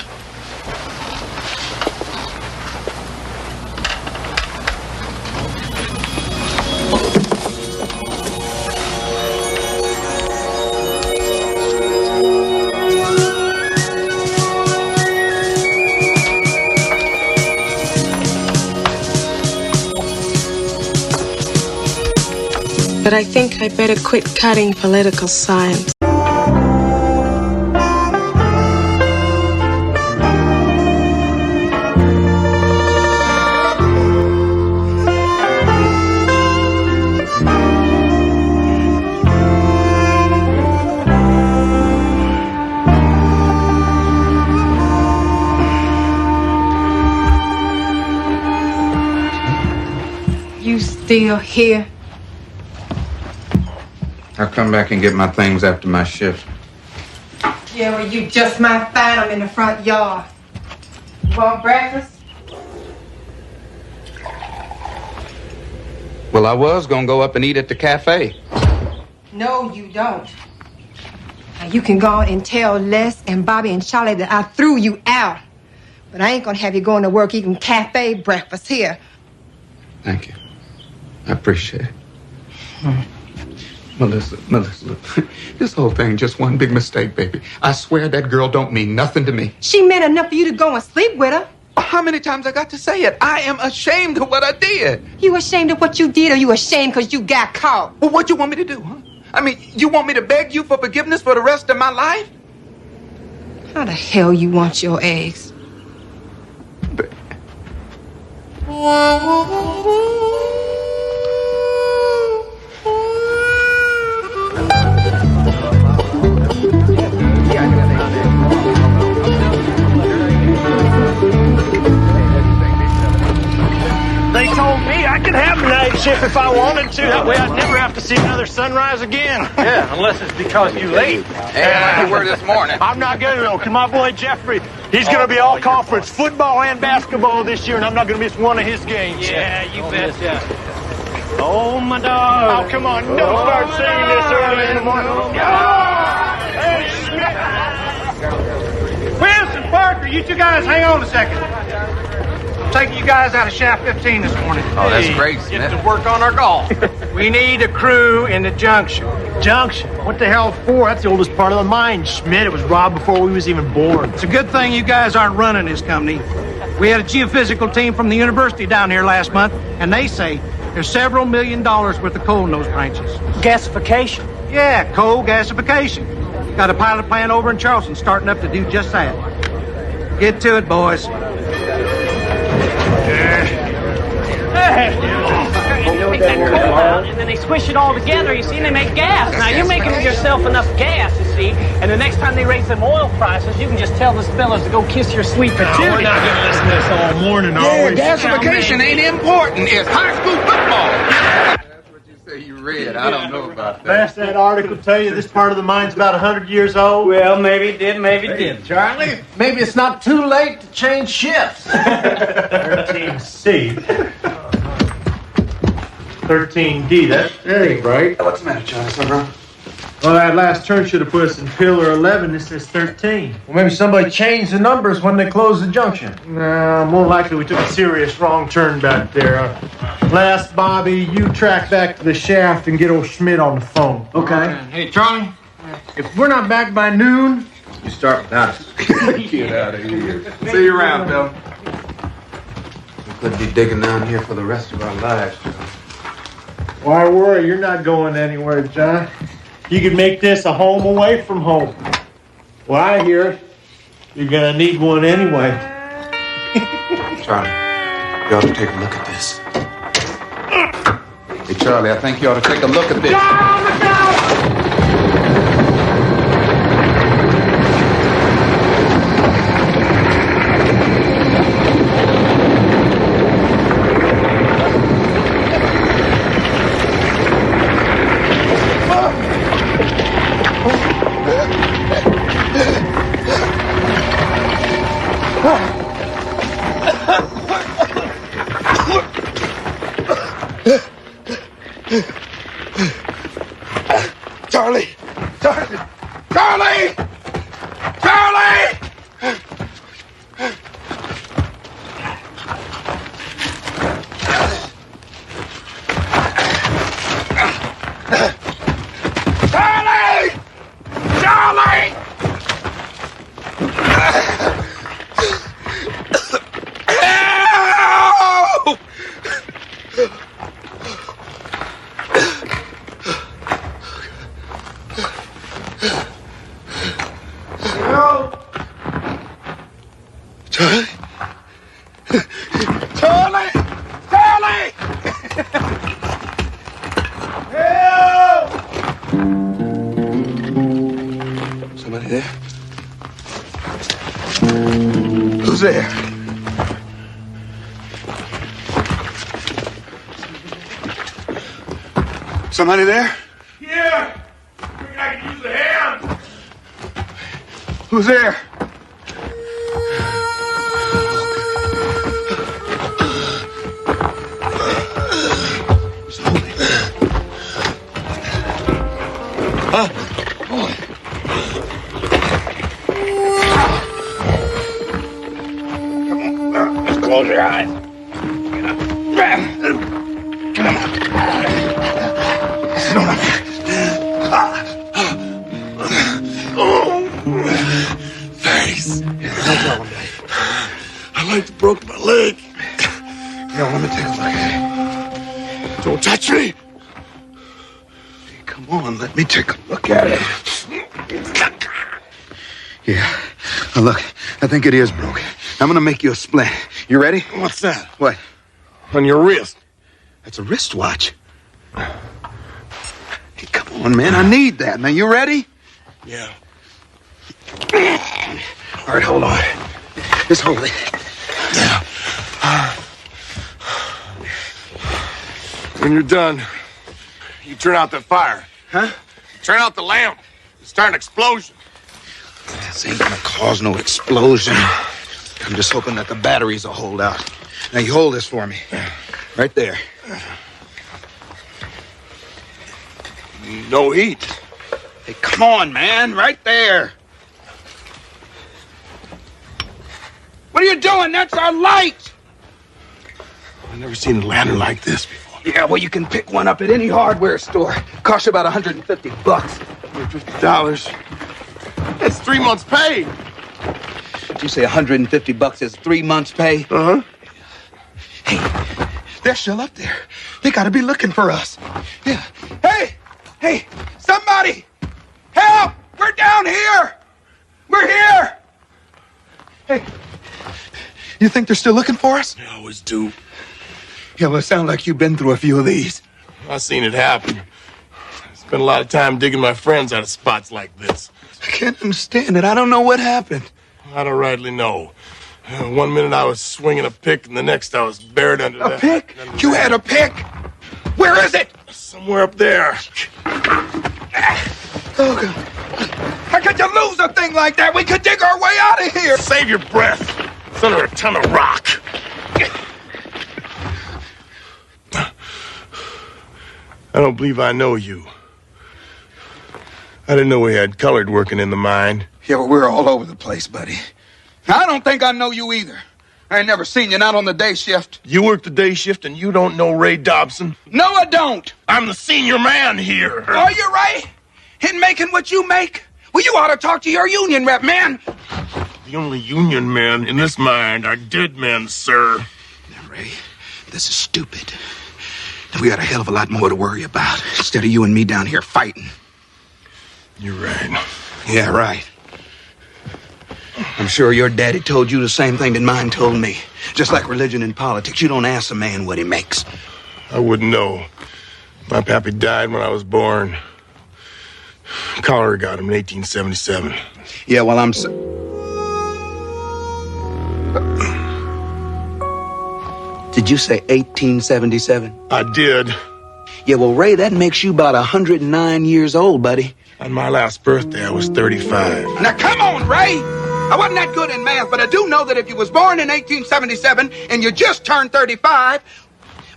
But I think I better quit cutting political science. You still here? I'll come back and get my things after my shift. Yeah, well, you just might find them in the front yard. You want breakfast? Well, I was gonna go up and eat at the cafe. No, you don't. Now, you can go on and tell Les and Bobby and Charlie that I threw you out. But I ain't gonna have you going to work eating cafe breakfast here. Thank you. I appreciate it. Melissa, this whole thing just one big mistake, baby. I swear that girl don't mean nothing to me. She meant enough for you to go and sleep with her. How many times I got to say it? I am ashamed of what I did. You ashamed of what you did, or you ashamed because you got caught? Well, what you want me to do, huh? I mean, you want me to beg you for forgiveness for the rest of my life? How the hell you want your eggs? They told me I could have a night shift if I wanted to. That way I'd never have to see another sunrise again. Yeah, unless it's because you late. Yeah, you were this morning. I'm not going to, though, because my boy Jeffrey, he's going to be all conference football and basketball this year, and I'm not going to miss one of his games. Yeah, you bet. Oh, my dog. Oh, come on. Don't start singing this early in the morning. Hey, Schmidt. Wilson, Parker, you two guys hang on a second. I'm taking you guys out of shaft 15 this morning. Oh, that's great, Smith. Get to work on our golf. We need a crew in the junction. Junction? What the hell for? That's the oldest part of the mine, Schmidt. It was robbed before we was even born. It's a good thing you guys aren't running this company. We had a geophysical team from the university down here last month, and they say there's several $1 million worth of coal in those branches. Gasification? Yeah, coal gasification. Got a pilot plant over in Charleston starting up to do just that. Get to it, boys. They take that coal out, and then they squish it all together, you see, and they make gas. Now, you're making yourself enough gas, you see, and the next time they raise them oil prices, you can just tell those fellas to go kiss your sweet patootie. We're not going to listen to this all morning, Yeah, gasification ain't important. It's high school football. That's what you say you read. I don't know about that. That's that article tell you this part of the mine's about 100 years old? Well, maybe it did, maybe it didn't. Charlie, maybe it's not too late to change shifts. 13C. 13D, that ain't right. What's the matter, Charlie? Well, that last turn should have put us in pillar 11. This says 13. Well, maybe somebody changed the numbers when they closed the junction. No, more likely we took a serious wrong turn back there. Last, Bobby, you track back to the shaft and get old Schmidt on the phone. Okay. Hey, Charlie, if we're not back by noon, You start without us. Get out of here. See you around, Bill. We could be digging down here for the rest of our lives, Joe. Why worry? You're not going anywhere, John. You could make this a home away from home. Well, I hear you're gonna need one anyway. Charlie, you ought to take a look at this. Hey, Charlie, I think you ought to take a look at this. Charlie! Charlie! Charlie! Charlie! Charlie! Charlie! Help! Charlie? Charlie! Charlie! Help! Somebody there? Who's there? Somebody there? Here! I think I can use a hand! Who's there? Close your eyes. Come on. Thanks. I like to broke my leg. Yeah, let me take a look at it. Don't touch me. Hey, come on, let me take a look at it. Yeah. Now look, I think it is broken. I'm gonna make you a splint. You ready? What's that? What? On your wrist. That's a wristwatch. Hey, come on, man. I need that. Now, you ready? Yeah. All right, hold on. Just hold it. Yeah. When you're done, you turn out that fire. Huh? Turn out the lamp. Start an explosion. This ain't gonna cause no explosion. I'm just hoping that the batteries will hold out. Now, you hold this for me. Right there. No heat. Hey, come on, man. Right there. What are you doing? That's our light. I've never seen a lantern like this before. Yeah, well, you can pick one up at any hardware store. Costs you about $150. $50. That's 3 months' pay. Did you say $150 is 3 months' pay? Uh-huh. Hey, they're still up there. They gotta be looking for us. Yeah. Hey! Hey! Somebody! Help! We're down here! We're here! Hey, you think they're still looking for us? They always do. Yeah, well, it sounds like you've been through a few of these. I've seen it happen. I spent a lot of time digging my friends out of spots like this. I can't understand it. I don't know what happened. I don't rightly know. 1 minute I was swinging a pick, and the next I was buried under that. A pick? You had a pick? Where is it? Somewhere up there. Oh, God. How could you lose a thing like that? We could dig our way out of here. Save your breath. It's under a ton of rock. I don't believe I know you. I didn't know we had colored working in the mine. Yeah, well, we're all over the place, buddy. I don't think I know you either. I ain't never seen you, not on the day shift. You work the day shift and you don't know Ray Dobson? No, I don't. I'm the senior man here. Are you right? In making what you make? Well, you ought to talk to your union rep, man. The only union men in this mine are dead men, sir. Now, Ray, this is stupid. We got a hell of a lot more to worry about instead of you and me down here fighting. You're right. Yeah, right. I'm sure your daddy told you the same thing that mine told me. Just like religion and politics, you don't ask a man what he makes. I wouldn't know. My pappy died when I was born. Cholera got him in 1877. Yeah, well, Did you say 1877? I did. Yeah, well, Ray, that makes you about 109 years old, buddy. On my last birthday, I was 35. Now, come on, Ray! I wasn't that good in math, but I do know that if you was born in 1877 and you just turned 35,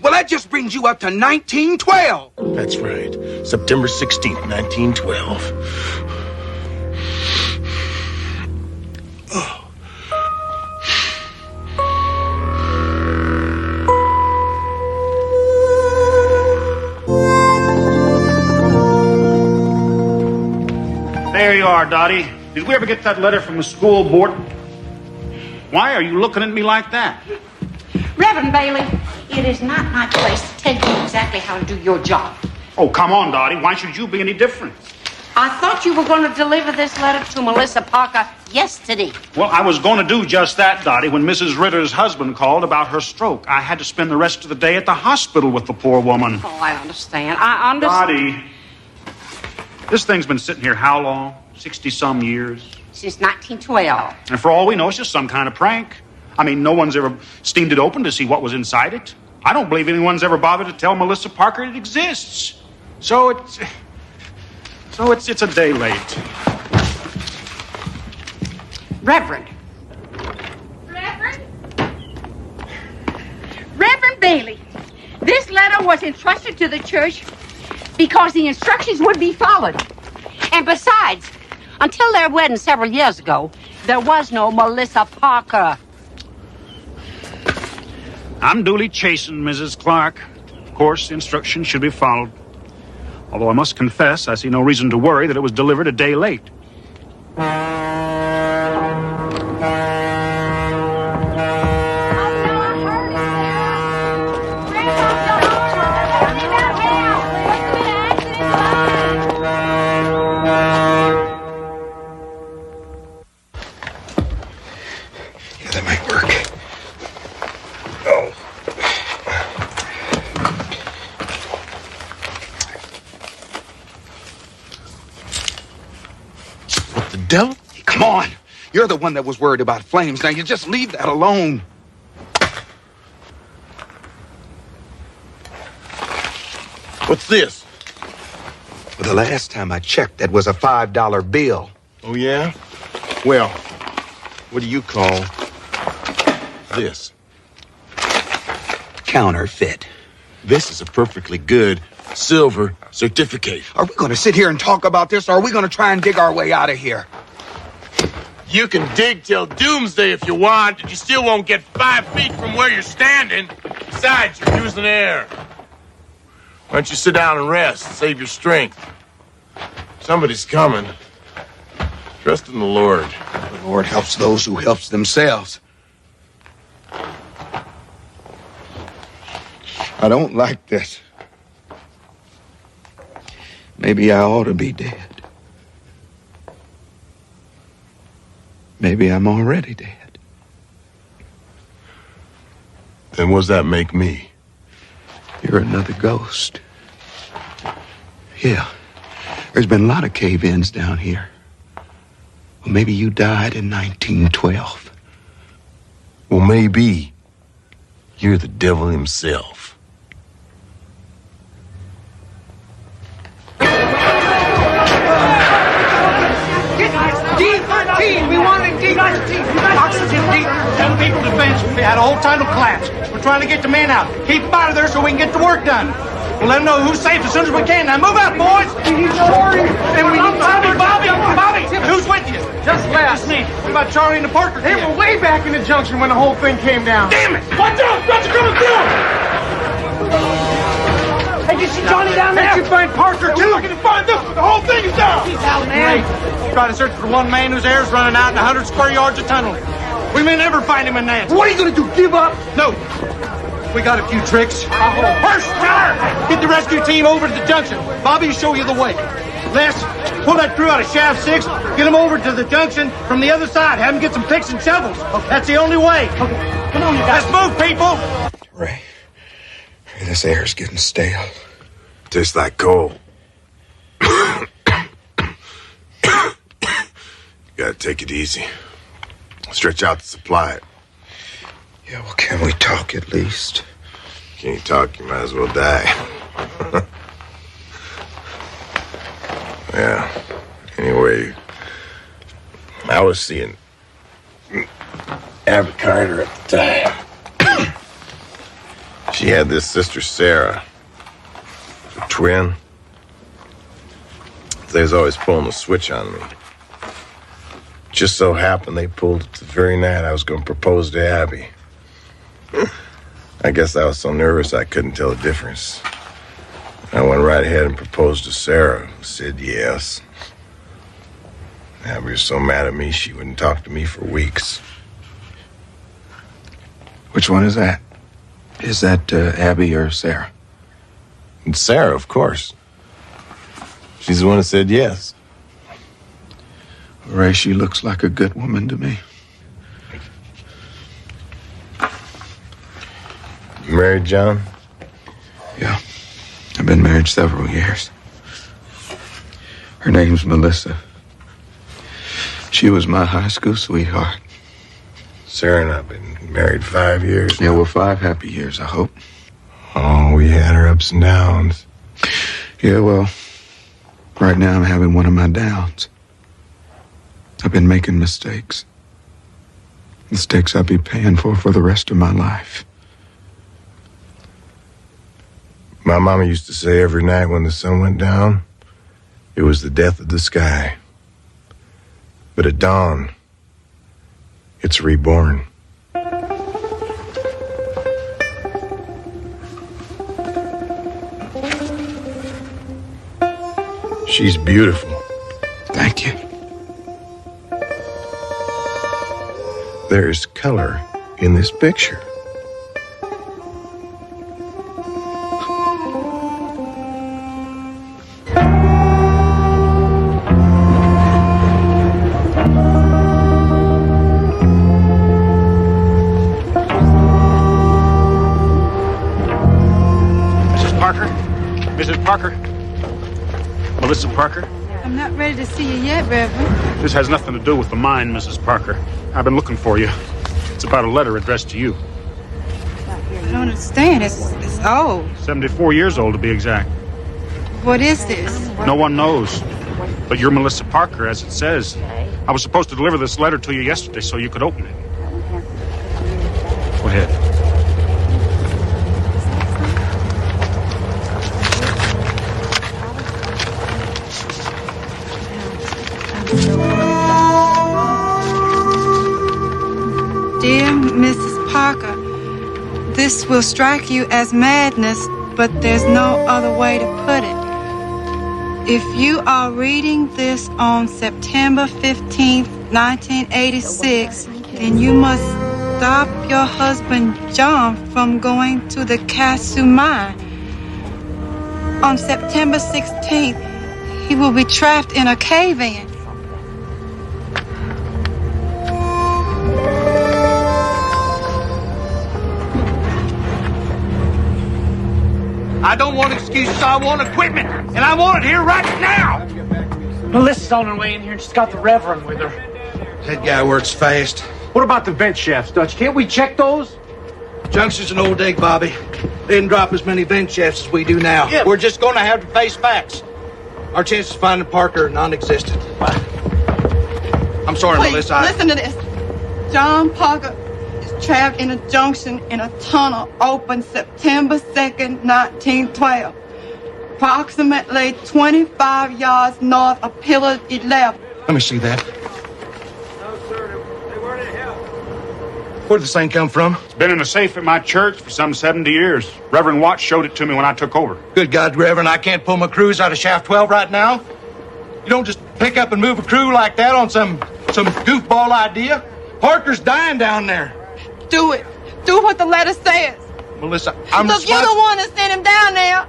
well, that just brings you up to 1912. That's right. September 16th, 1912. Oh. There you are, Dottie. Did we ever get that letter from the school board? Why are you looking at me like that? Reverend Bailey, it is not my place to tell you exactly how to do your job. Oh, come on, Dottie. Why should you be any different? I thought you were going to deliver this letter to Melissa Parker yesterday. Well, I was going to do just that, Dottie, when Mrs. Ritter's husband called about her stroke. I had to spend the rest of the day at the hospital with the poor woman. Oh, I understand. I understand. Dottie, this thing's been sitting here how long? 60-some years? Since 1912. And for all we know, it's just some kind of prank. I mean, no one's ever steamed it open to see what was inside it. I don't believe anyone's ever bothered to tell Melissa Parker it exists. So it's a day late. Reverend Bailey, this letter was entrusted to the church because the instructions would be followed. And besides, until their wedding several years ago, there was no Melissa Parker. I'm duly chastened, Mrs. Clark. Of course, the instructions should be followed. Although I must confess, I see no reason to worry that it was delivered a day late. Yeah, that might work. Oh. What the devil? Come on. You're the one that was worried about flames. Now, you just leave that alone. What's this? Well, the last time I checked, that was a $5 bill. Oh, yeah? Well, what do you call this? Counterfeit. This is a perfectly good silver certificate. Are we going to sit here and talk about this, or are we going to try and dig our way out of here? You can dig till doomsday if you want, and you still won't get 5 feet from where you're standing. Besides, you're using air. Why don't you sit down and rest, save your strength? Somebody's coming. Trust in the Lord. The Lord helps those who helps themselves. I don't like this. Maybe I ought to be dead. Maybe I'm already dead. Then what does that make me? You're another ghost. Yeah. There's been a lot of cave-ins down here. Well, maybe you died in 1912. Well, maybe you're the devil himself. D14, we want it D14. Oxygen deep. 10 people defense. We had a whole ton of collapse. We're trying to get the men out. Keep them out of there so we can get the work done. We'll let them know who's safe as soon as we can. Now move out, boys. We need Charlie. And we need Bobby. Who's with you? Just last. Just me. What about Charlie and the Parker? They were way back in the junction when the whole thing came down. Damn it! Watch out! What's coming through? Hey, did you see Johnny down there? Did you find Parker too? We're looking to find this, but the whole thing is down. He's out, man. try to search for one man whose air's running out in 100 square yards of tunnel. We may never find him in Nancy. What are you gonna do? Give up? No. We got a few tricks. First, get the rescue team over to the junction. Bobby will show you the way. Les, pull that crew out of shaft 6. Get them over to the junction from the other side. Have them get some picks and shovels. That's the only way. Okay. Come on, you guys. Let's move, people. Ray, this air's getting stale. Tastes like coal. You gotta take it easy. Stretch out the supply. Yeah, well, can we talk at least? Can't talk, you might as well die. Yeah. Anyway, I was seeing Abby Carter at the time. She had this sister, Sarah, a twin. They was always pulling the switch on me. Just so happened they pulled it the very night I was going to propose to Abby. I guess I was so nervous I couldn't tell the difference. I went right ahead and proposed to Sarah, who said yes. Abby was so mad at me she wouldn't talk to me for weeks. Which one is that? Is that Abby or Sarah? It's Sarah, of course. She's the one that said yes. Ray, she looks like a good woman to me. You married, John? Yeah. I've been married several years. Her name's Melissa. She was my high school sweetheart. Sarah and I have been married 5 years. Yeah, well, 5 happy years, I hope. Oh, we had our ups and downs. Yeah, well, right now I'm having one of my downs. I've been making mistakes. Mistakes I'll be paying for the rest of my life. My mama used to say every night when the sun went down, it was the death of the sky. But at dawn, it's reborn. She's beautiful. Thank you. There's color in this picture. Mrs. Parker? Melissa Parker? I'm not ready to see you yet, Reverend. This has nothing to do with the mine, Mrs. Parker. I've been looking for you. It's about a letter addressed to you. I don't understand. It's old. 74 years old, to be exact. What is this? No one knows. But you're Melissa Parker, as it says. I was supposed to deliver this letter to you yesterday so you could open it. Go ahead. Dear Mrs. Parker, this will strike you as madness, but there's no other way to put it. If you are reading this on September 15th, 1986, then you must stop your husband John from going to the Casu mine. On September 16th, he will be trapped in a cave-in. I don't want excuses. I want equipment. And I want it here right now. Melissa's on her way in here and she's got the Reverend with her. That guy works fast. What about the vent shafts, Dutch? Can't we check those? Junction's an old egg, Bobby. They didn't drop as many vent shafts as we do now. Yeah. We're just going to have to face facts. Our chances of finding Parker are non-existent. I'm sorry, Please, Melissa. listen to this. John Parker is trapped in a junction in a tunnel opened September 2nd, 1912. Approximately 25 yards north of Pillar 11. Let me see that. Where'd this thing come from? It's been in a safe at my church for some 70 years. Reverend Watts showed it to me when I took over. Good God, Reverend, I can't pull my crews out of shaft 12 right now. You don't just pick up and move a crew like that on some goofball idea. Parker's dying down there. Do it. Do what the letter says. Melissa, I'm Look, you're the one that sent him down there.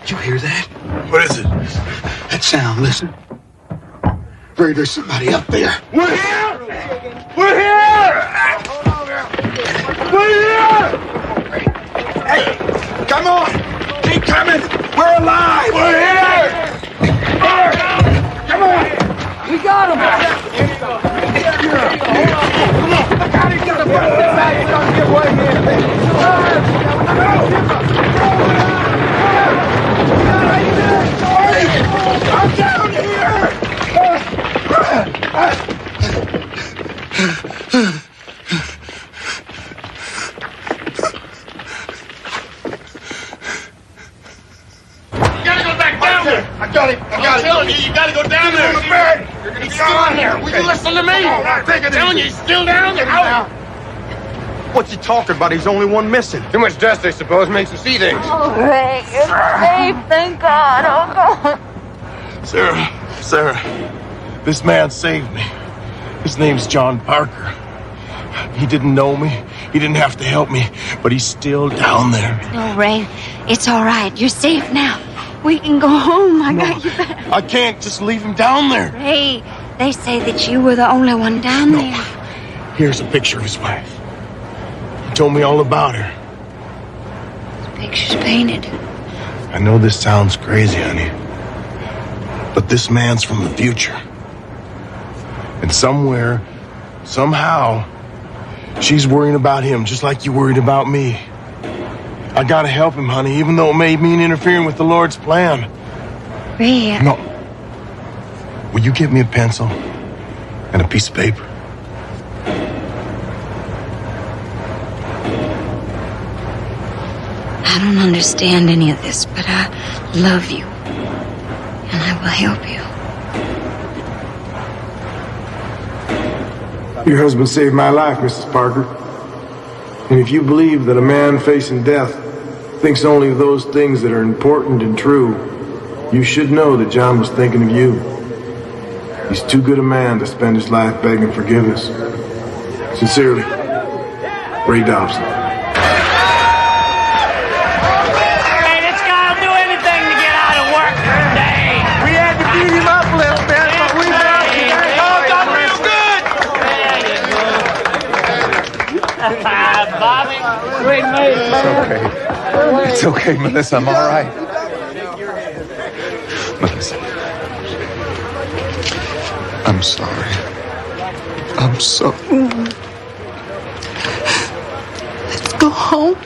Did you hear that? What is it? That sound, listen. Ray, there's somebody up there. We're here! We're here! We're here! Hey, come on! Keep coming! We're alive! We're here! Come on! We got him. Come on! I got him! Get away I'm down here! I got him. I'm telling you, you gotta go down there. On the bed. You're gonna be still in there. Will you listen to me? I'm telling you, he's still down there. Out. What's he talking about? He's only one missing. Too much dust, I suppose, makes you see things. Oh, Ray, you're safe. Thank God. Oh, God. Sarah, this man saved me. His name's John Parker. He didn't know me. He didn't have to help me, but he's still down there. No, Ray, it's all right. You're safe now. We can go home. I got you back. I can't just leave him down there. Ray, they say that you were the only one down there. Here's a picture of his wife. He told me all about her. The picture's painted. I know this sounds crazy, honey, but this man's from the future. And somewhere, somehow, she's worrying about him just like you worried about me. I gotta help him, honey, even though it may mean interfering with the Lord's plan. Ray. No. Will you give me a pencil and a piece of paper? I don't understand any of this, but I love you. And I will help you. Your husband saved my life, Mrs. Parker. And if you believe that a man facing death thinks only of those things that are important and true, you should know that John was thinking of you. He's too good a man to spend his life begging forgiveness. Sincerely, Ray Dobson. Hey, this guy'll do anything to get out of work for a day. We had to beat him up a little bit, but we got him. Oh, done real good. Bobby, great mate. It's okay, Melissa. I'm all right. Melissa. I'm sorry. I'm so... Let's go home.